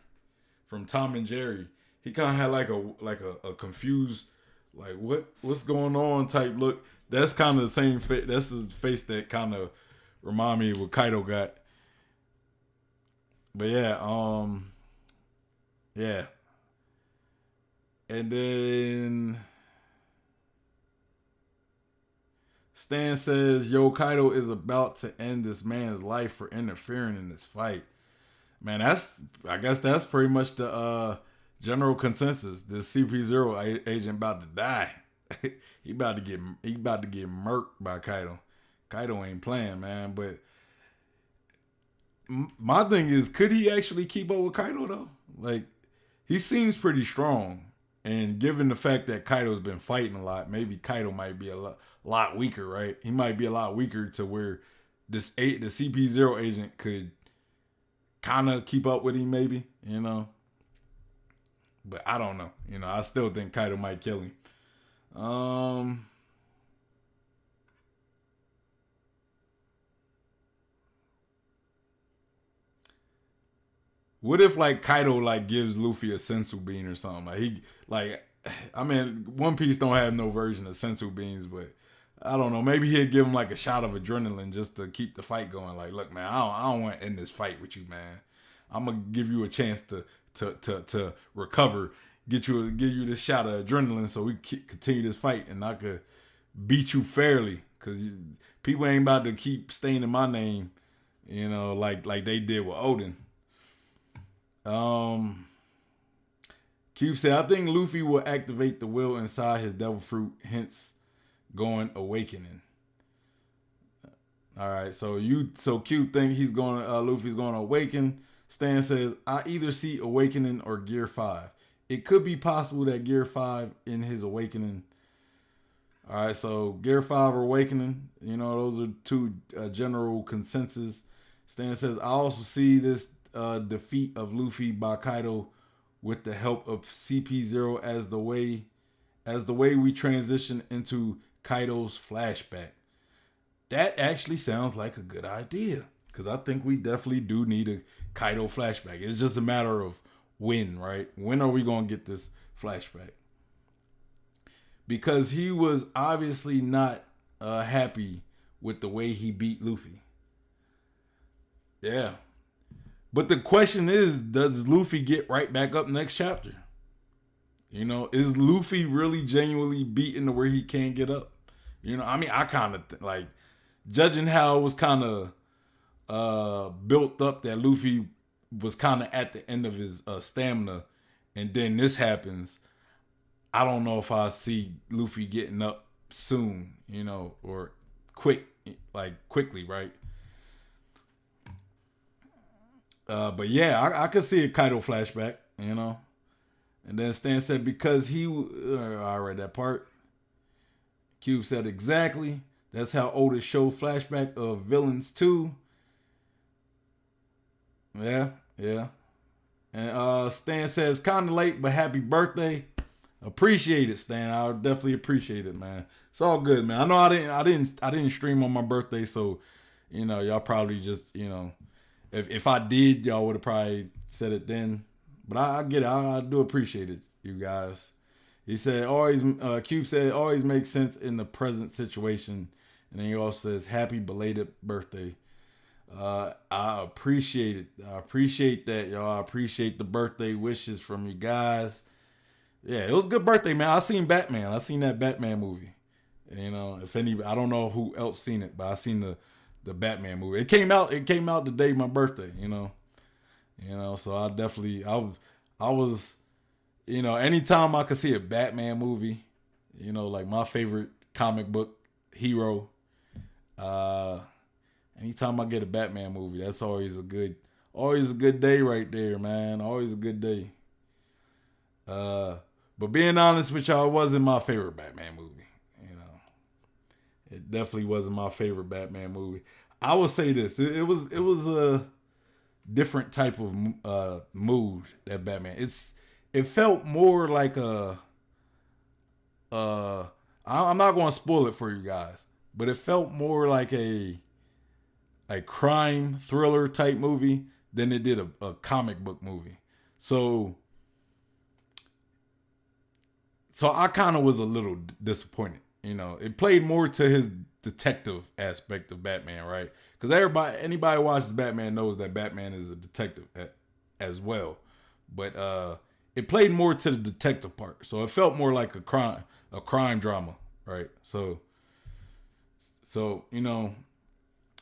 from Tom and Jerry. He kind of had like a confused like what's going on type look. That's kind of the same face. That's the face that kind of remind me of what Kaido got. But yeah. And then Stan says, "Yo, Kaido is about to end this man's life for interfering in this fight." Man, I guess that's pretty much the general consensus. This CP0 agent about to die. he about to get murked by Kaido. Kaido ain't playing, man. But my thing is, could he actually keep up with Kaido though? Like, he seems pretty strong, and given the fact that Kaido's been fighting a lot, maybe Kaido might be a lot weaker, right? He might be a lot weaker to where the CP0 agent could kind of keep up with him, maybe, you know. But I don't know. You know, I still think Kaido might kill him. What if like Kaido like gives Luffy a sensu bean or something? Like he like I mean, One Piece don't have no version of sensu beans, but I don't know. Maybe he'd give him like a shot of adrenaline just to keep the fight going. Like, look, man, I don't want to end this fight with you, man. I'm gonna give you a chance to recover, give you this shot of adrenaline so we continue this fight, and I could beat you fairly. Cause people ain't about to keep staying in my name, you know, like they did with Odin. Um, Cube said, I think Luffy will activate the will inside his devil fruit, hence going awakening. All right, so Cube think Luffy's going to awaken. Stan says, I either see awakening or Gear 5. It could be possible that Gear 5 in his awakening. All right, so Gear 5 or awakening, you know, those are two general consensus. Stan says, I also see this defeat of Luffy by Kaido with the help of CP0 as the way we transition into Kaido's flashback. That actually sounds like a good idea, because I think we definitely do need a Kaido flashback. It's just a matter of when, right? When are we going to get this flashback? Because he was obviously not happy with the way he beat Luffy. Yeah. But the question is, does Luffy get right back up next chapter? You know, is Luffy really genuinely beaten to where he can't get up? You know, I mean, I kind of like, judging how it was kind of built up that Luffy was kind of at the end of his stamina, and then this happens. I don't know if I see Luffy getting up soon, you know, or quickly, right? But yeah, I could see a Kaido flashback, you know. And then Stan said because I read that part. Cube said exactly. That's how Otis showed flashback of villains too. Yeah, yeah. And Stan says kind of late, but happy birthday. Appreciate it, Stan. I definitely appreciate it, man. It's all good, man. I know I didn't stream on my birthday, so y'all probably just if I did, y'all would have probably said it then. But I get it. I do appreciate it, you guys. He said always. Cube said always makes sense in the present situation, and then he also says happy belated birthday. I appreciate it. I appreciate that, y'all. I appreciate the birthday wishes from you guys. Yeah, it was a good birthday, man. I seen Batman. I seen that Batman movie. If any, I don't know who else seen it, but I seen the Batman movie. It came out. It came out the day of my birthday. So I was, anytime I could see a Batman movie, like my favorite comic book hero. Anytime I get a Batman movie, that's always a good day right there, man. Always a good day. But being honest with y'all, it wasn't my favorite Batman movie. It definitely wasn't my favorite Batman movie. I will say this: it was a different type of mood that Batman. It felt more like I'm not going to spoil it for you guys, but it felt more like a crime thriller type movie than it did a comic book movie. So I kind of was a little disappointed. It played more to his detective aspect of Batman, right? Because anybody who watches Batman knows that Batman is a detective as well. But it played more to the detective part. So it felt more like a crime drama, right? So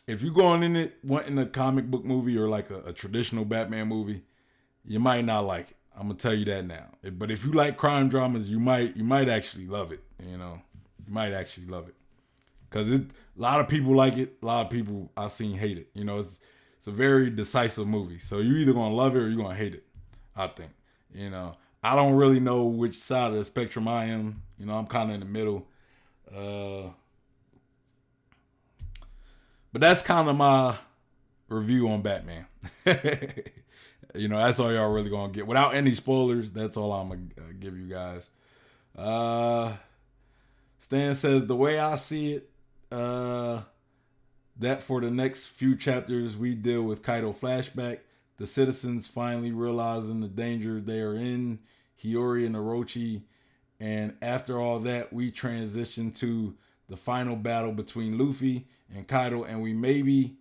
if you're going in it wanting a comic book movie or like a traditional Batman movie, you might not like it. I'm gonna tell you that now. But if you like crime dramas, you might actually love it. You might actually love it because a lot of people like it. A lot of people I've seen hate it. It's a very decisive movie. So you're either gonna love it or you're gonna hate it. I think. I don't really know which side of the spectrum I am. I'm kind of in the middle. But that's kind of my review on Batman. That's all y'all really gonna get. Without any spoilers, that's all I'm gonna give you guys. Stan says, the way I see it, that for the next few chapters, we deal with Kaido flashback, the citizens finally realizing the danger they are in, Hiyori and Orochi, and after all that, we transition to the final battle between Luffy and Kaido, and we maybe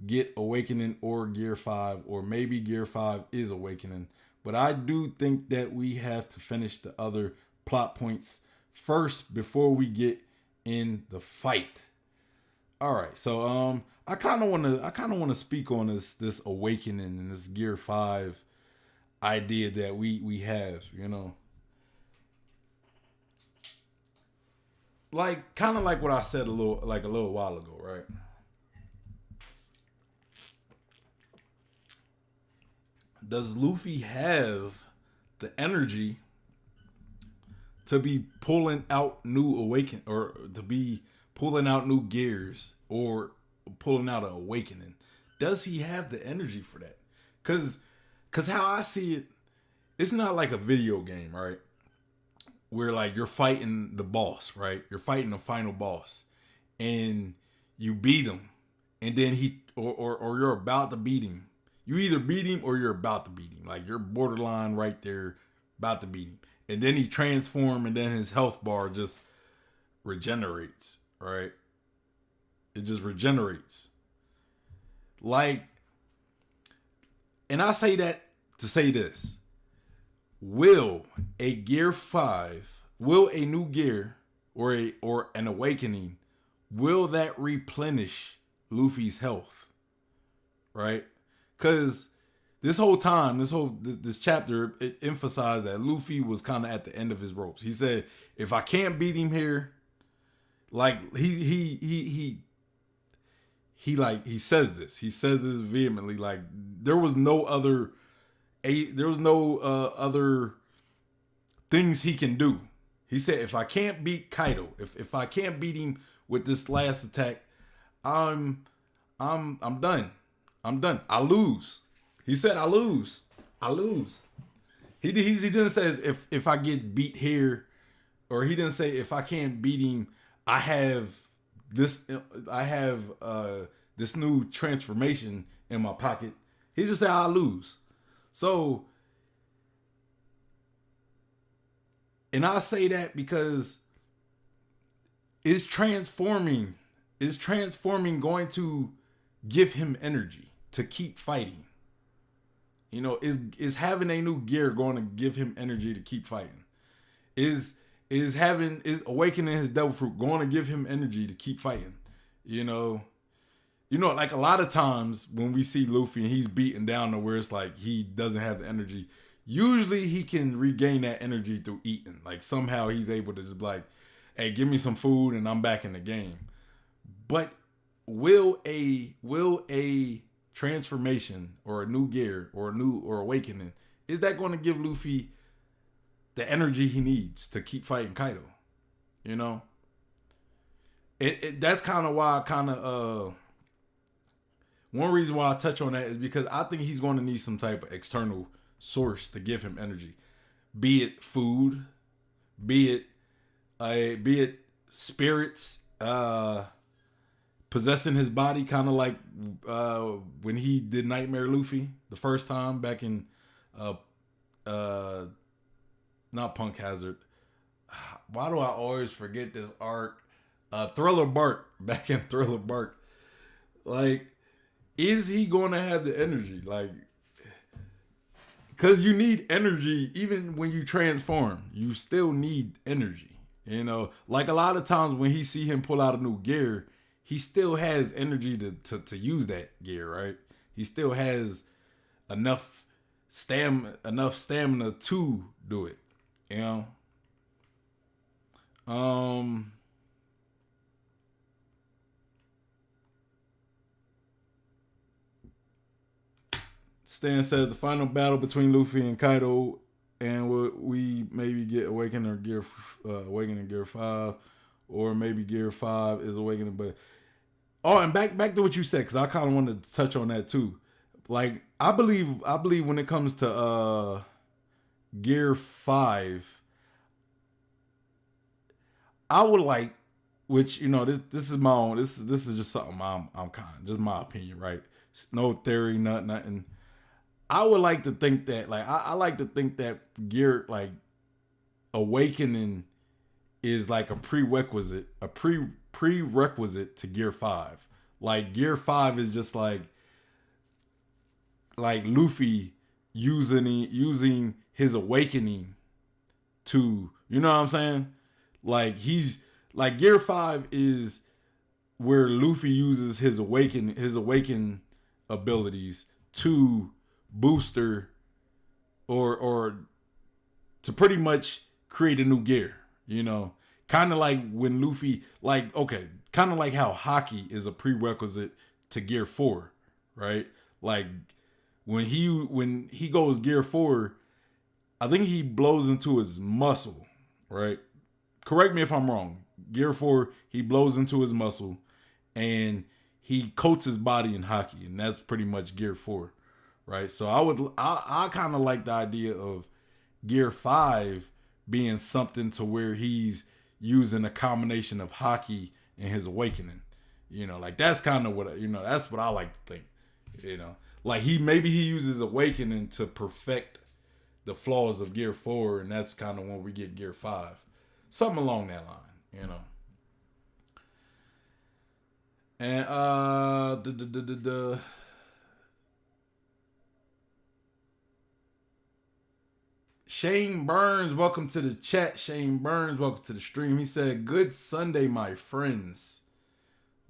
get Awakening or Gear 5, or maybe Gear 5 is Awakening. But I do think that we have to finish the other plot points first before we get in the fight. All right, so I kind of want to speak on this Awakening and this Gear 5 idea that we have, like kind of like what I said a little while ago, right? Does Luffy have the energy to be pulling out new awaken, or to be pulling out new gears, or pulling out an awakening? Does he have the energy for that? Cause how I see it, it's not like a video game, right? Where like you're fighting the boss, right? You're fighting the final boss, and you beat him, and then or you're about to beat him. You either beat him or you're about to beat him. Like you're borderline right there, about to beat him. And then he transforms, and then his health bar just regenerates, right? It just regenerates. Like, and I say that to say this. Will a Gear 5, will a new gear or an awakening, will that replenish Luffy's health? Right? Because this whole time, this chapter, it emphasized that Luffy was kind of at the end of his ropes. He said, if I can't beat him here, like he he says this. He says this vehemently. Like there was no other other things he can do. He said, if I can't beat Kaido, if I can't beat him with this last attack, I'm done. I'm done. I lose. He said, I lose. I lose. He didn't say if I get beat here, or he didn't say if I can't beat him, I have this this new transformation in my pocket. He just said I lose. So, and I say that because is transforming going to give him energy to keep fighting? You know, is having a new gear going to give him energy to keep fighting? Is awakening his devil fruit going to give him energy to keep fighting? You know, like a lot of times when we see Luffy and he's beaten down to where it's like he doesn't have the energy, usually he can regain that energy through eating. Like somehow he's able to just be like, hey, give me some food and I'm back in the game. But will a transformation or a new gear or awakening, is that going to give Luffy the energy he needs to keep fighting Kaido? You know, that's kind of why one reason why I touch on that is because I think he's going to need some type of external source to give him energy, be it food, be it spirits, possessing his body, kind of like when he did Nightmare Luffy the first time back in not Punk Hazard. Why do I always forget this arc? Thriller Bark, back in Thriller Bark. Like, is he going to have the energy? Like, because you need energy even when you transform. You still need energy. You know, like a lot of times when he see him pull out a new gear, he still has energy to use that gear, right? He still has enough stamina to do it, you know. Stan says the final battle between Luffy and Kaido, and we maybe get Awakening Gear 5, or maybe Gear 5 is Awakening. But and back to what you said, because I kind of wanted to touch on that too. Like I believe when it comes to Gear 5, I would like, which this is my own. This is just something I'm kind of just my opinion, right? No theory, nothing. I would like to think that, like, I like to think that Gear, like, Awakening is like a prerequisite to Gear 5. Like, Gear 5 is just like Luffy using his awakening to, you know what I'm saying? Like, Gear 5 is where Luffy uses his awaken abilities to booster or to pretty much create a new gear, kind of like when Luffy, kind of like how Haki is a prerequisite to Gear 4, right? Like when he goes Gear 4, I think he blows into his muscle, right? Correct me if I'm wrong. Gear 4, he blows into his muscle and he coats his body in Haki, and that's pretty much Gear 4. Right, so I kind of like the idea of Gear 5 being something to where he's using a combination of Haki and his awakening. Like that's kind of what that's what I like to think. Like he uses awakening to perfect the flaws of Gear 4, and that's kind of when we get Gear 5, something along that line. And Shane Burns, welcome to the chat. Shane Burns, welcome to the stream. He said, good Sunday, my friends.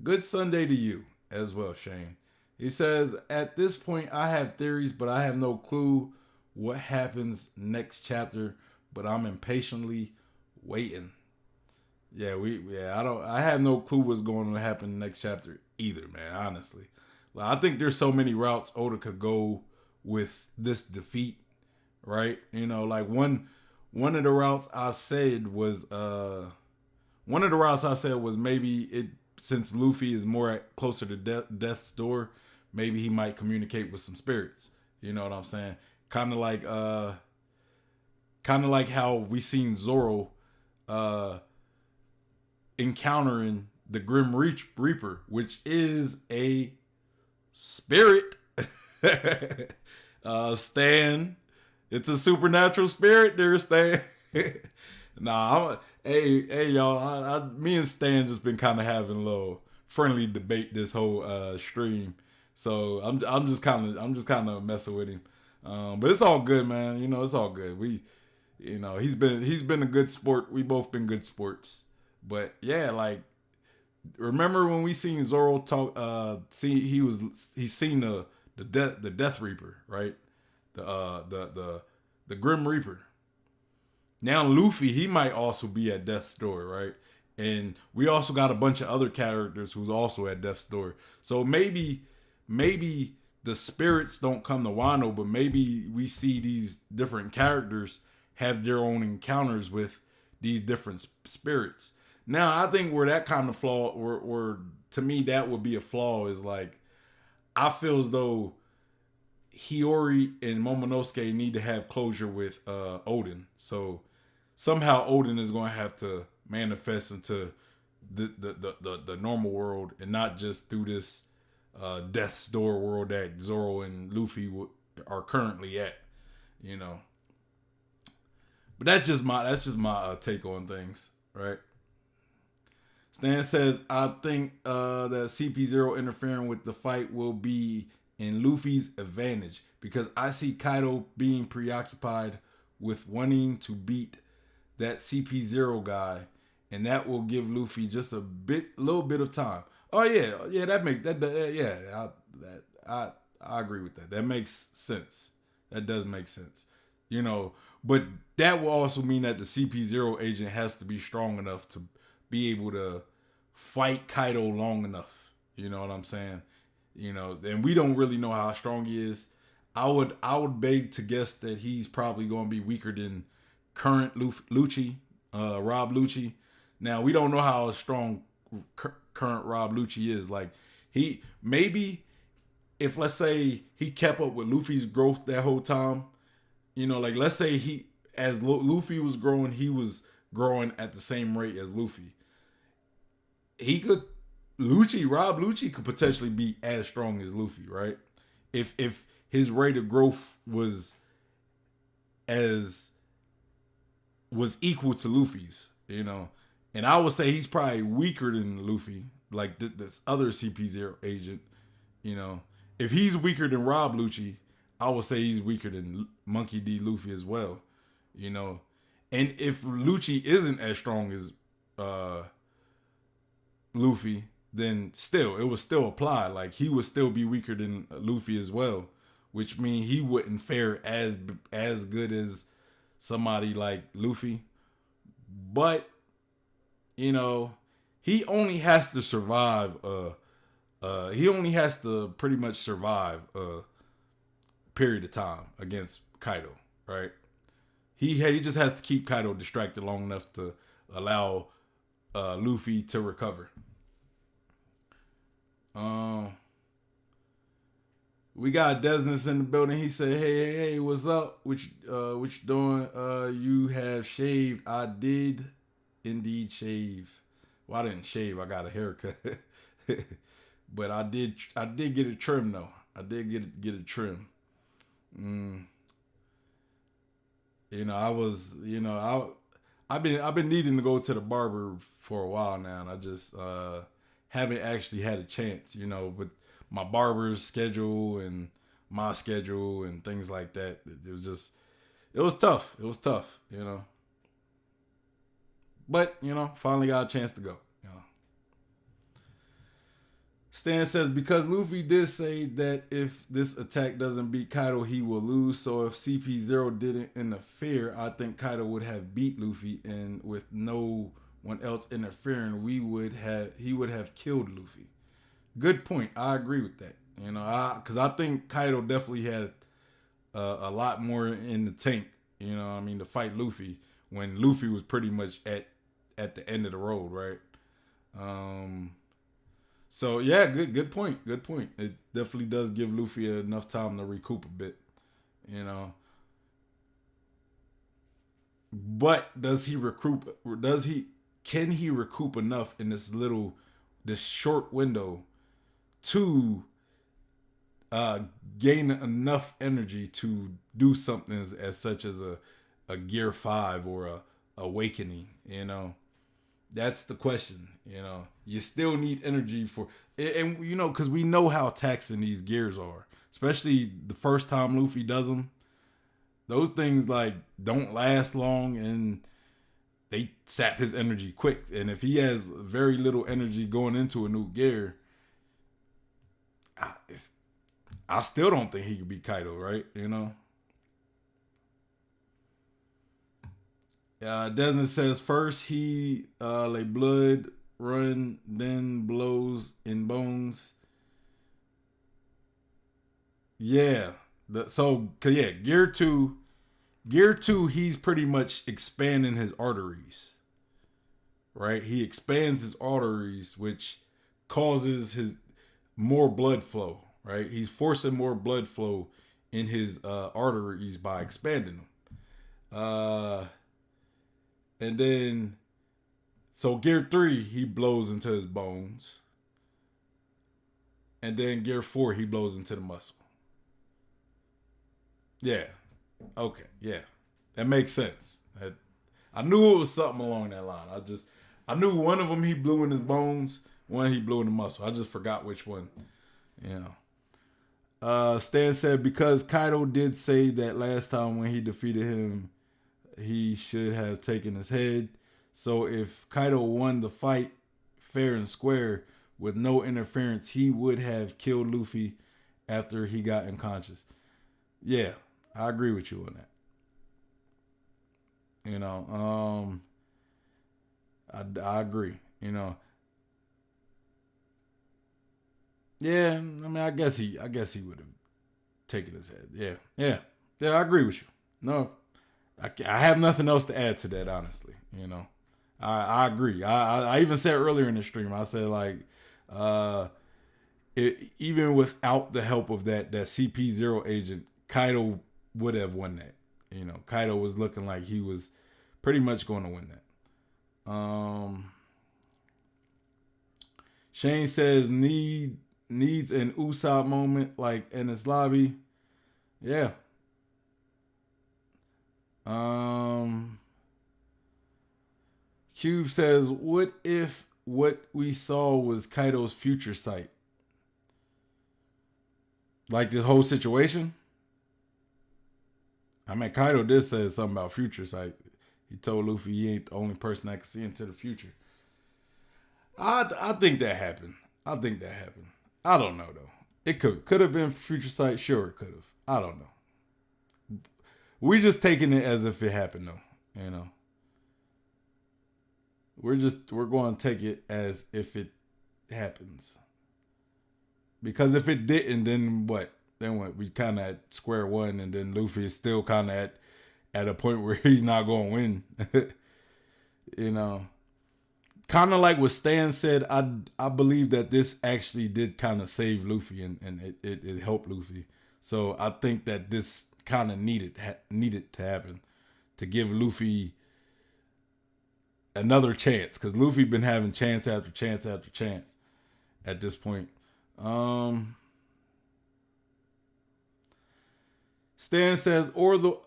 Good Sunday to you as well, Shane. He says, at this point, I have theories, but I have no clue what happens next chapter, but I'm impatiently waiting. I have no clue what's going to happen in the next chapter either, man. Honestly, like, I think there's so many routes Oda could go with this defeat, right? Like one of the routes I said was maybe it, since Luffy is more closer to death's door, maybe he might communicate with some spirits. You know what I'm saying? Kind of like how we seen Zoro uh encountering the Grim Reaper, which is a spirit. Stan, it's a supernatural spirit there, Stan. Hey, y'all. Me and Stan just been kind of having a little friendly debate this whole stream. So I'm just kind of messing with him. But it's all good, man. It's all good. He's been a good sport. We both been good sports. But yeah, like, remember when we seen Zoro talk? He's seen the Death Reaper, right? The Grim Reaper. Now Luffy, he might also be at death's door, right? And we also got a bunch of other characters who's also at death's door. So maybe the spirits don't come to Wano, but maybe we see these different characters have their own encounters with these different spirits. Now, I think where that kind of flaw, or to me that would be a flaw, is like, I feel as though Hiyori and Momonosuke need to have closure with Odin. So somehow Odin is going to have to manifest into the normal world, and not just through this death's door world that Zoro and Luffy are currently at. But that's just my take on things, right? Stan says, I think that CP0 interfering with the fight will be in Luffy's advantage, because I see Kaido being preoccupied with wanting to beat that CP0 guy, and that will give Luffy just little bit of time. Oh yeah, I agree with that. That makes sense. That does make sense. But that will also mean that the CP0 agent has to be strong enough to be able to fight Kaido long enough. You know what I'm saying? And we don't really know how strong he is. I would beg to guess that he's probably going to be weaker than current Lucci, Rob Lucci. Now, we don't know how strong current Rob Lucci is. Like, maybe if, let's say, he kept up with Luffy's growth that whole time, like, let's say as Luffy was growing, he was growing at the same rate as Luffy. Rob Lucci could potentially be as strong as Luffy, right? If his rate of growth was equal to Luffy's, and I would say he's probably weaker than Luffy, like this other CP0 agent, If he's weaker than Rob Lucci, I would say he's weaker than Monkey D. Luffy as well, And if Lucci isn't as strong as Luffy, then it would still apply. Like, he would still be weaker than Luffy as well, which means he wouldn't fare as good as somebody like Luffy. But he only has to survive. He only has to pretty much survive a period of time against Kaido, right? He just has to keep Kaido distracted long enough to allow Luffy to recover. We got Desness in the building. He said, "Hey, what's up? What you doing? You have shaved." I did indeed shave. Well, I didn't shave. I got a haircut, but I did get a trim though. I did get a trim. I've been needing to go to the barber for a while now, and I just haven't actually had a chance, with my barber's schedule and my schedule and things like that. It was tough. It was tough, But, finally got a chance to go. Stan says, because Luffy did say that if this attack doesn't beat Kaido, he will lose. So if CP0 didn't interfere, I think Kaido would have beat Luffy, and with no anyone else interfering, he would have killed Luffy. Good point. I agree with that. Because I think Kaido definitely had a lot more in the tank. To fight Luffy when Luffy was pretty much at the end of the road, right? So yeah, good point. Good point. It definitely does give Luffy enough time to recoup a bit. You know, but does he recoup? Can he recoup enough in this short window to uh, gain enough energy to do something as such as a Gear 5 or a awakening? That's the question. You still need energy and because we know how taxing these gears are, especially the first time Luffy does them. Those things like don't last long and they sap his energy quick. And if he has very little energy going into a new gear, I still don't think he could beat Kaido, right? Desmond says first he like blood run, then blows in bones. Yeah. Gear two, he's pretty much expanding his arteries. Right? He expands his arteries, which causes his more blood flow. Right? He's forcing more blood flow in his arteries by expanding them. And then, so Gear 3, he blows into his bones. And then Gear 4, he blows into the muscle. Yeah. Okay. Yeah. That makes sense. I knew it was something along that line. I knew one of them he blew in his bones, one he blew in the muscle. I just forgot which one. Stan said because Kaido did say that last time when he defeated him, he should have taken his head. So if Kaido won the fight fair and square with no interference, he would have killed Luffy after he got unconscious. Yeah, I agree with you on that. I agree. Yeah, I mean, I guess he would have taken his head. Yeah. I agree with you. No, I have nothing else to add to that. Honestly, I agree. I even said earlier in the stream, I said like, even without the help of that CP0 agent, Kaido would have won that. Kaido was looking like he was pretty much going to win that. Shane says needs an Usopp moment like in his lobby. Yeah. Cube says, what if what we saw was Kaido's future sight? Like this whole situation? I mean, Kaido did say something about future sight. He told Luffy he ain't the only person that can see into the future. I think that happened. I don't know though. It could have been future sight. Sure, it could have. I don't know. We just taking it as if it happened though. We're going to take it as if it happens. Because if it didn't, then what? Then what? We kind of at square one, and then Luffy is still kind of at a point where he's not going to win. Kind of like what Stan said. I believe that this actually did kind of save Luffy, and it helped Luffy. So I think that this kind of needed to happen to give Luffy another chance, because Luffy been having chance after chance after chance at this point. Stan says, or the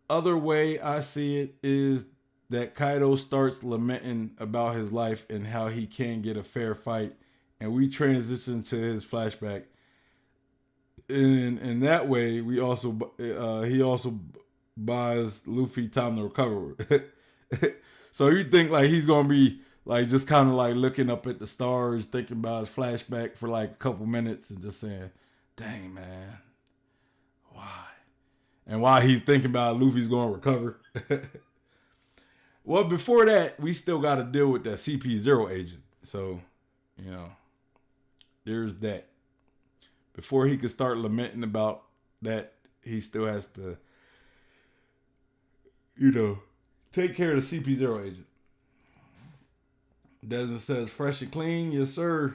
other way I see it is that Kaido starts lamenting about his life and how he can't get a fair fight, and we transition to his flashback. In that way, he also buys Luffy time to recover. So you think like he's gonna be like just kind of like looking up at the stars, thinking about his flashback for like a couple minutes and just saying, "Dang man, why?" And while he's thinking about Luffy's gonna recover. Well, before that, we still got to deal with that CP0 agent. So, you know, there's that. Before he could start lamenting about that, he still has to, take care of the CP0 agent. Desmond says, fresh and clean, yes, sir.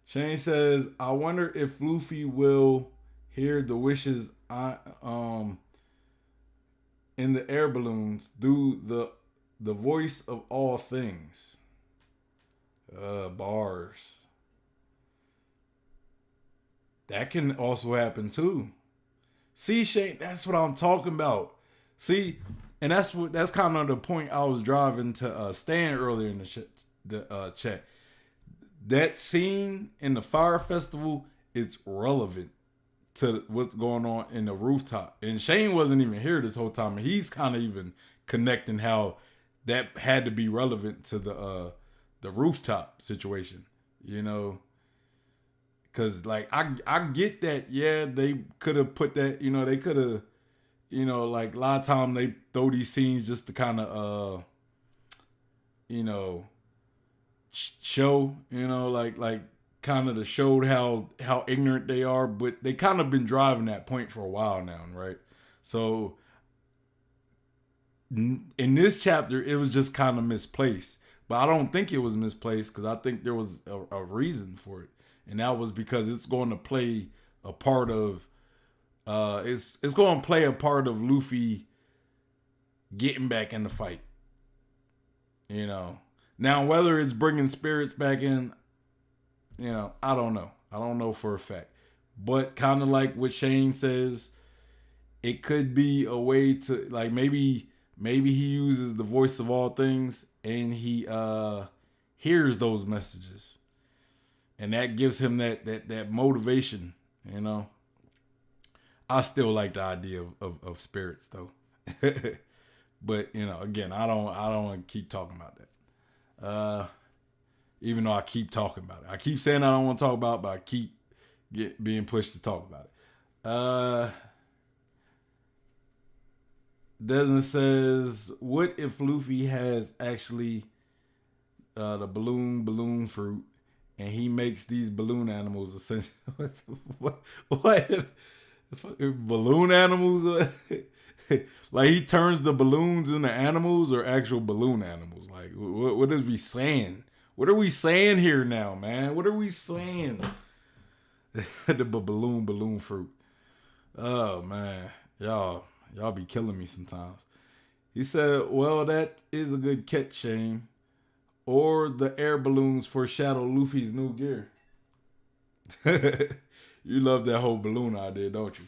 Shane says, I wonder if Luffy will hear the wishes in the air balloons do the voice of all things. Bars. That can also happen too. See, Shane, that's what I'm talking about. See, and that's kind of the point I was driving to Stan earlier in the chat. That scene in the fire festival is relevant to what's going on in the rooftop. And Shane wasn't even here this whole time. And he's kind of even connecting how that had to be relevant to the rooftop situation, Because, like, I get that, yeah, they could have put that, they could have, like, a lot of time they throw these scenes just to kind of, show, like kind of to show how ignorant they are, but they kind of been driving that point for a while now, right? So, in this chapter, it was just kind of misplaced. But I don't think it was misplaced because I think there was a reason for it. And that was because it's going to play a part of it's going to play a part of Luffy getting back in the fight. Now whether it's bringing spirits back in, I don't know. I don't know for a fact. But kind of like what Shane says, it could be a way to, like, maybe he uses the voice of all things and he hears those messages. And that gives him that motivation, I still like the idea of spirits though. But, again, I don't want to keep talking about that. Even though I keep talking about it. I keep saying I don't want to talk about it, but I keep being pushed to talk about it. Desmond says, what if Luffy has actually the balloon fruit and he makes these balloon animals essentially what balloon animals? Like he turns the balloons into animals or actual balloon animals? Like what is we saying? What are we saying here now, man? What are we saying? The balloon fruit. Oh man, y'all be killing me sometimes. He said, well, that is a good catch, Shane. Or the air balloons foreshadow Luffy's new gear. You love that whole balloon idea, don't you?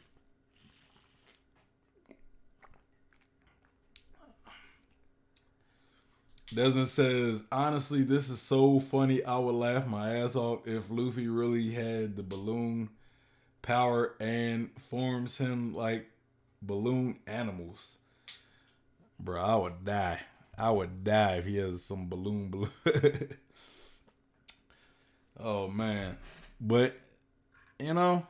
Desmond says, honestly, this is so funny. I would laugh my ass off if Luffy really had the balloon power and forms him like balloon animals. Bro, I would die. I would die if he has some balloon. Oh, man. But, I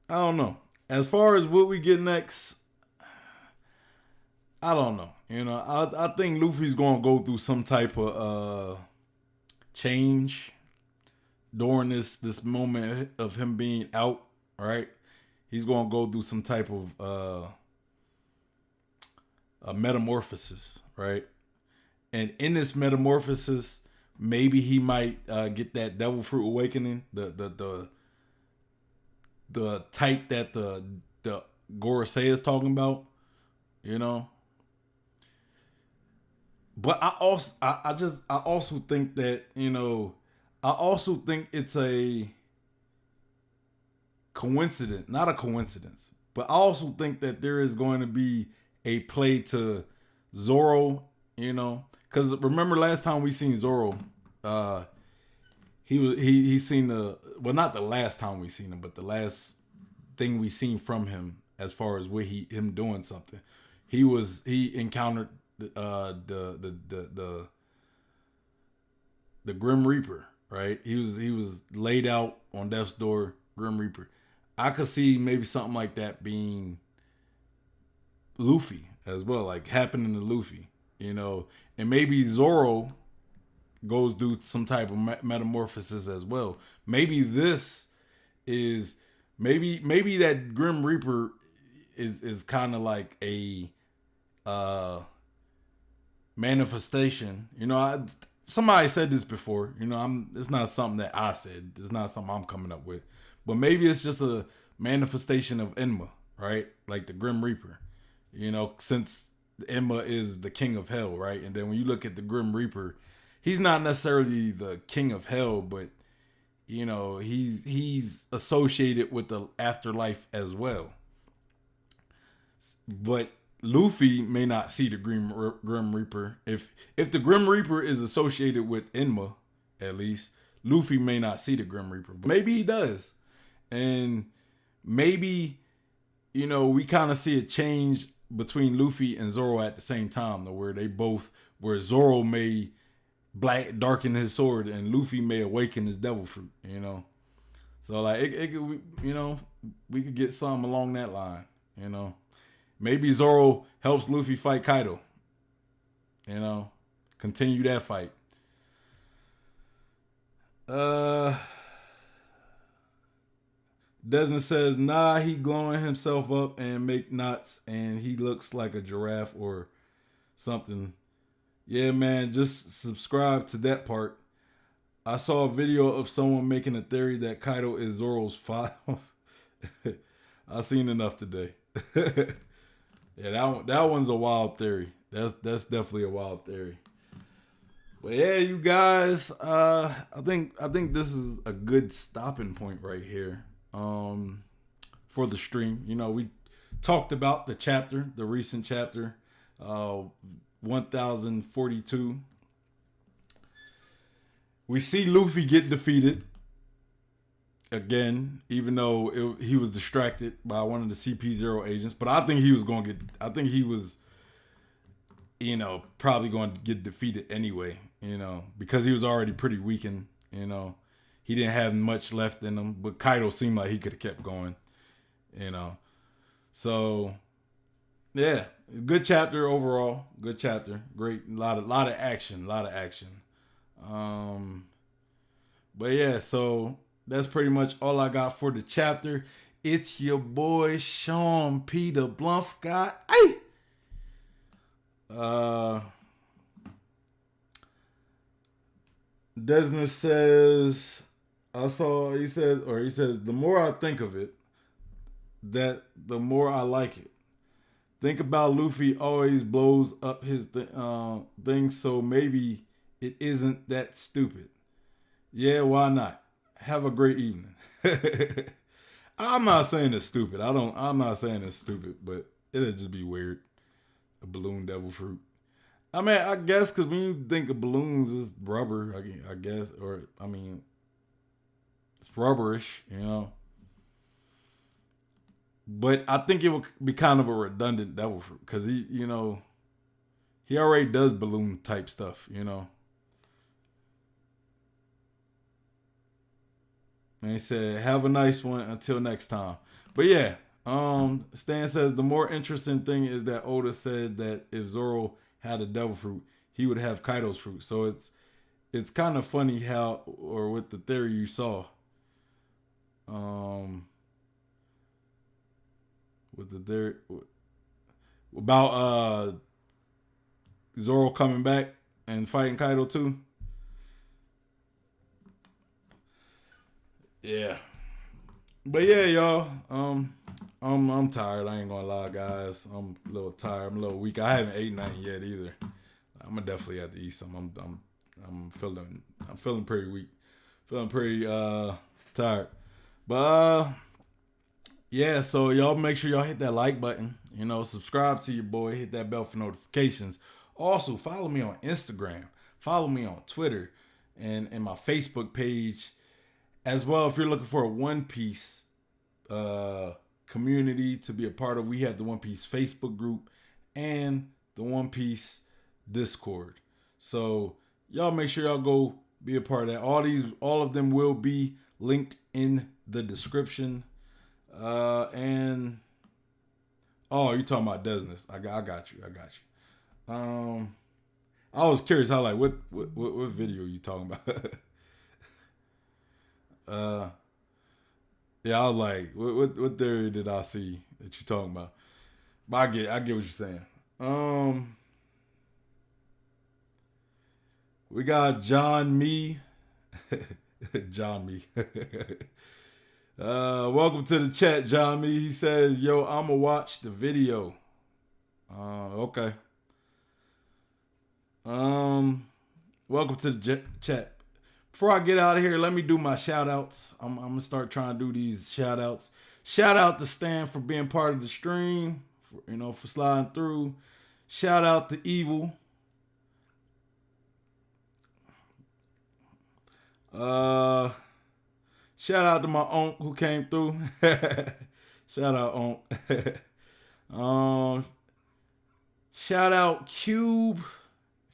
don't know. As far as what we get next, I don't know. I think Luffy's going to go through some type of change during this moment of him being out, right? He's going to go through some type of a metamorphosis, right? And in this metamorphosis, maybe he might get that devil fruit awakening, the type that the Gorosei is talking about, But I also think that, I also think it's a coincidence, not a coincidence, but I also think that there is going to be a play to Zoro, because remember last time we seen Zoro, he seen not the last time we seen him, but the last thing we seen from him as far as him doing something, he encountered the Grim Reaper, right? He was laid out on death's door, Grim Reaper. I could see maybe something like that being Luffy as well, like happening to Luffy, you know, and maybe Zoro goes through some type of metamorphosis as well. Maybe this is maybe that Grim Reaper is kind of like a uh manifestation. You know, somebody said this before. You know, it's not something that I said. It's not something I'm coming up with. But maybe it's just a manifestation of Enma, right? Like the Grim Reaper. You know, since Enma is the king of hell, right? And then when you look at the Grim Reaper, he's not necessarily the king of hell, but you know, he's associated with the afterlife as well. But Luffy may not see the Grim Reaper. If the Grim Reaper is associated with Enma, at least, Luffy may not see the Grim Reaper. But maybe he does. And maybe, you know, we kind of see a change between Luffy and Zoro at the same time, though, where Zoro may darken his sword and Luffy may awaken his devil fruit, you know. So like it could, you know, we could get something along that line, you know. Maybe Zoro helps Luffy fight Kaido. You know, continue that fight. Desmond says, nah, he glowing himself up and make knots and he looks like a giraffe or something. Yeah, man, just subscribe to that part. I saw a video of someone making a theory that Kaido is Zoro's father. I seen enough today. Yeah, that one's a wild theory. That's definitely a wild theory. But yeah, you guys, I think this is a good stopping point right here. For the stream. You know, we talked about the recent chapter, 1042. We see Luffy get defeated again, even though he was distracted by one of the CP0 agents. But I think he was going to get. I think he was, you know, probably going to get defeated anyway. You know, because he was already pretty weakened. You know, he didn't have much left in him. But Kaido seemed like he could have kept going. You know, so yeah, good chapter overall. Good chapter. Great, a lot of action. But yeah, so that's pretty much all I got for the chapter. It's your boy Sean P. the Blunt Guy. Hey! Desna says, he says, the more I think of it, that the more I like it. Think about Luffy always blows up his thing, so maybe it isn't that stupid. Yeah, why not? Have a great evening. I'm not saying it's stupid. I'm not saying it's stupid, but it'll just be weird. A balloon devil fruit. I mean, I guess because when you think of balloons, it's rubber, I guess. Or, I mean, it's rubberish, you know. But I think it would be kind of a redundant devil fruit because he already does balloon type stuff, you know. And he said, have a nice one until next time. But yeah, Stan says the more interesting thing is that Oda said that if Zoro had a devil fruit, he would have Kaido's fruit. So it's kind of funny how, or with the theory you saw, with the theory about Zoro coming back and fighting Kaido too. Yeah. But yeah, y'all. I'm tired. I ain't gonna lie, guys. I'm a little tired. I'm a little weak. I haven't ate nothing yet either. I'm gonna definitely have to eat some. I'm feeling pretty weak. Feeling pretty tired. But yeah, so y'all make sure y'all hit that like button. You know, subscribe to your boy. Hit that bell for notifications. Also, follow me on Instagram. Follow me on Twitter and my Facebook page. As well, if you're looking for a One Piece community to be a part of, we have the One Piece Facebook group and the One Piece Discord. So y'all make sure y'all go be a part of that. All of them will be linked in the description. And oh, you're talking about Desness. I got you. I was curious how like what video you talking about? uh, yeah, I was like, what theory did I see that you talking about? But I get what you're saying. Um, we got John Me, John Me. Welcome to the chat, John Me. He says, "Yo, I'ma watch the video." Okay. Um, Welcome to the chat. Before I get out of here, let me do my shout outs. I'm gonna start trying to do these shout outs. Shout out to Stan for being part of the stream, for sliding through. Shout out to Evil. Uh, Shout out to my uncle who came through. Shout out uncle. um, Shout out Cube.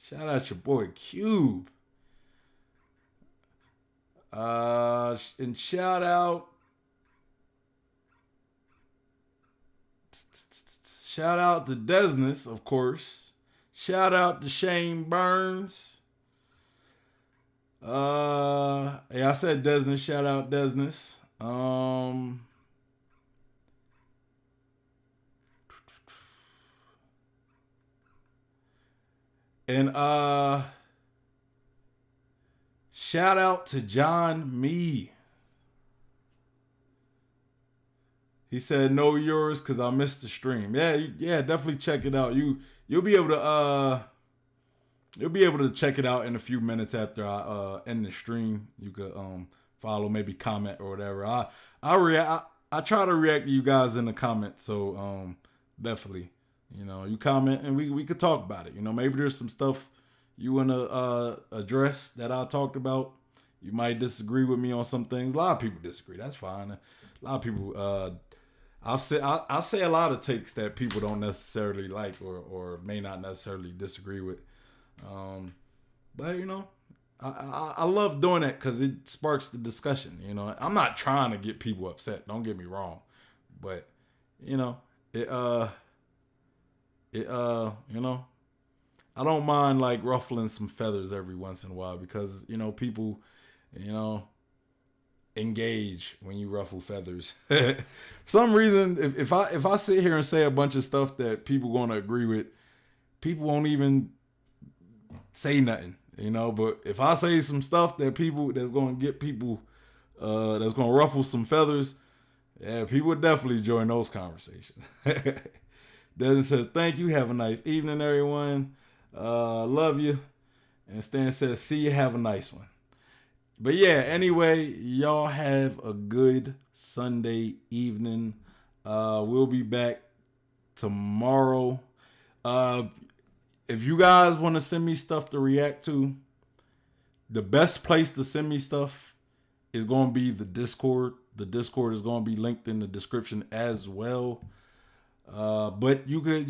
Shout out your boy Cube. And shout out to Desness, of course. Shout out to Shane Burns. Yeah, I said Desness. Shout out Desness. And shout out to John Me. He said no yours because I missed the stream. Yeah, definitely check it out. You'll be able to check it out in a few minutes after I end the stream. You could follow, maybe comment or whatever. I try to react to you guys in the comments, so definitely, you comment and we could talk about it. Maybe there's some stuff you wanna address that I talked about. You might disagree with me on some things. A lot of people disagree. That's fine. A lot of people. I say a lot of takes that people don't necessarily like or may not necessarily disagree with. But I love doing that because it sparks the discussion. I'm not trying to get people upset. Don't get me wrong, but I don't mind like ruffling some feathers every once in a while because people engage when you ruffle feathers. For some reason, if I sit here and say a bunch of stuff that people gonna agree with, people won't even say nothing, But if I say some stuff that's gonna get people, that's gonna ruffle some feathers, yeah, people definitely join those conversations. Desmond says, "Thank you. Have a nice evening, everyone. Love you." And Stan says, "See you. Have a nice one." But yeah, anyway, y'all have a good Sunday evening. We'll be back tomorrow. If you guys want to send me stuff to react to, the best place to send me stuff is going to be the Discord. The Discord is going to be linked in the description as well. But you could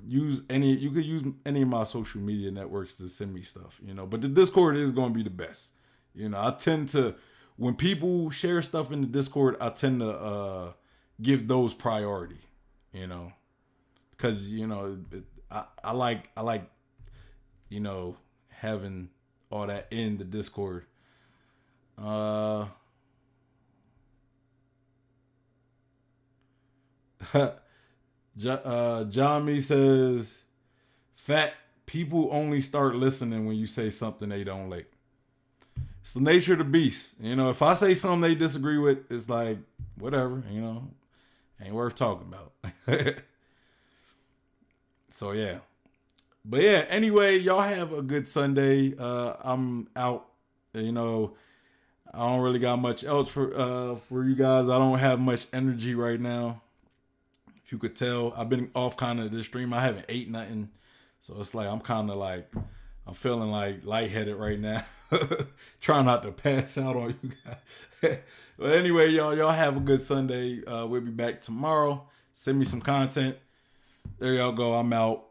use any of my social media networks to send me stuff, But the Discord is going to be the best. I tend to, when people share stuff in the Discord, I tend to give those priority, because I like having all that in the Discord. John Me says, "Fat people only start listening when you say something they don't like." It's the nature of the beast. If I say something they disagree with, it's like, whatever, ain't worth talking about. So, yeah. But, yeah, anyway, y'all have a good Sunday. I'm out. I don't really got much else for you guys. I don't have much energy right now. If you could tell, I've been off kind of this stream. I haven't ate nothing. So, it's like I'm kind of like, I'm feeling like lightheaded right now. Trying not to pass out on you guys. But anyway, y'all have a good Sunday. We'll be back tomorrow. Send me some content. There y'all go. I'm out.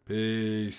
Peace.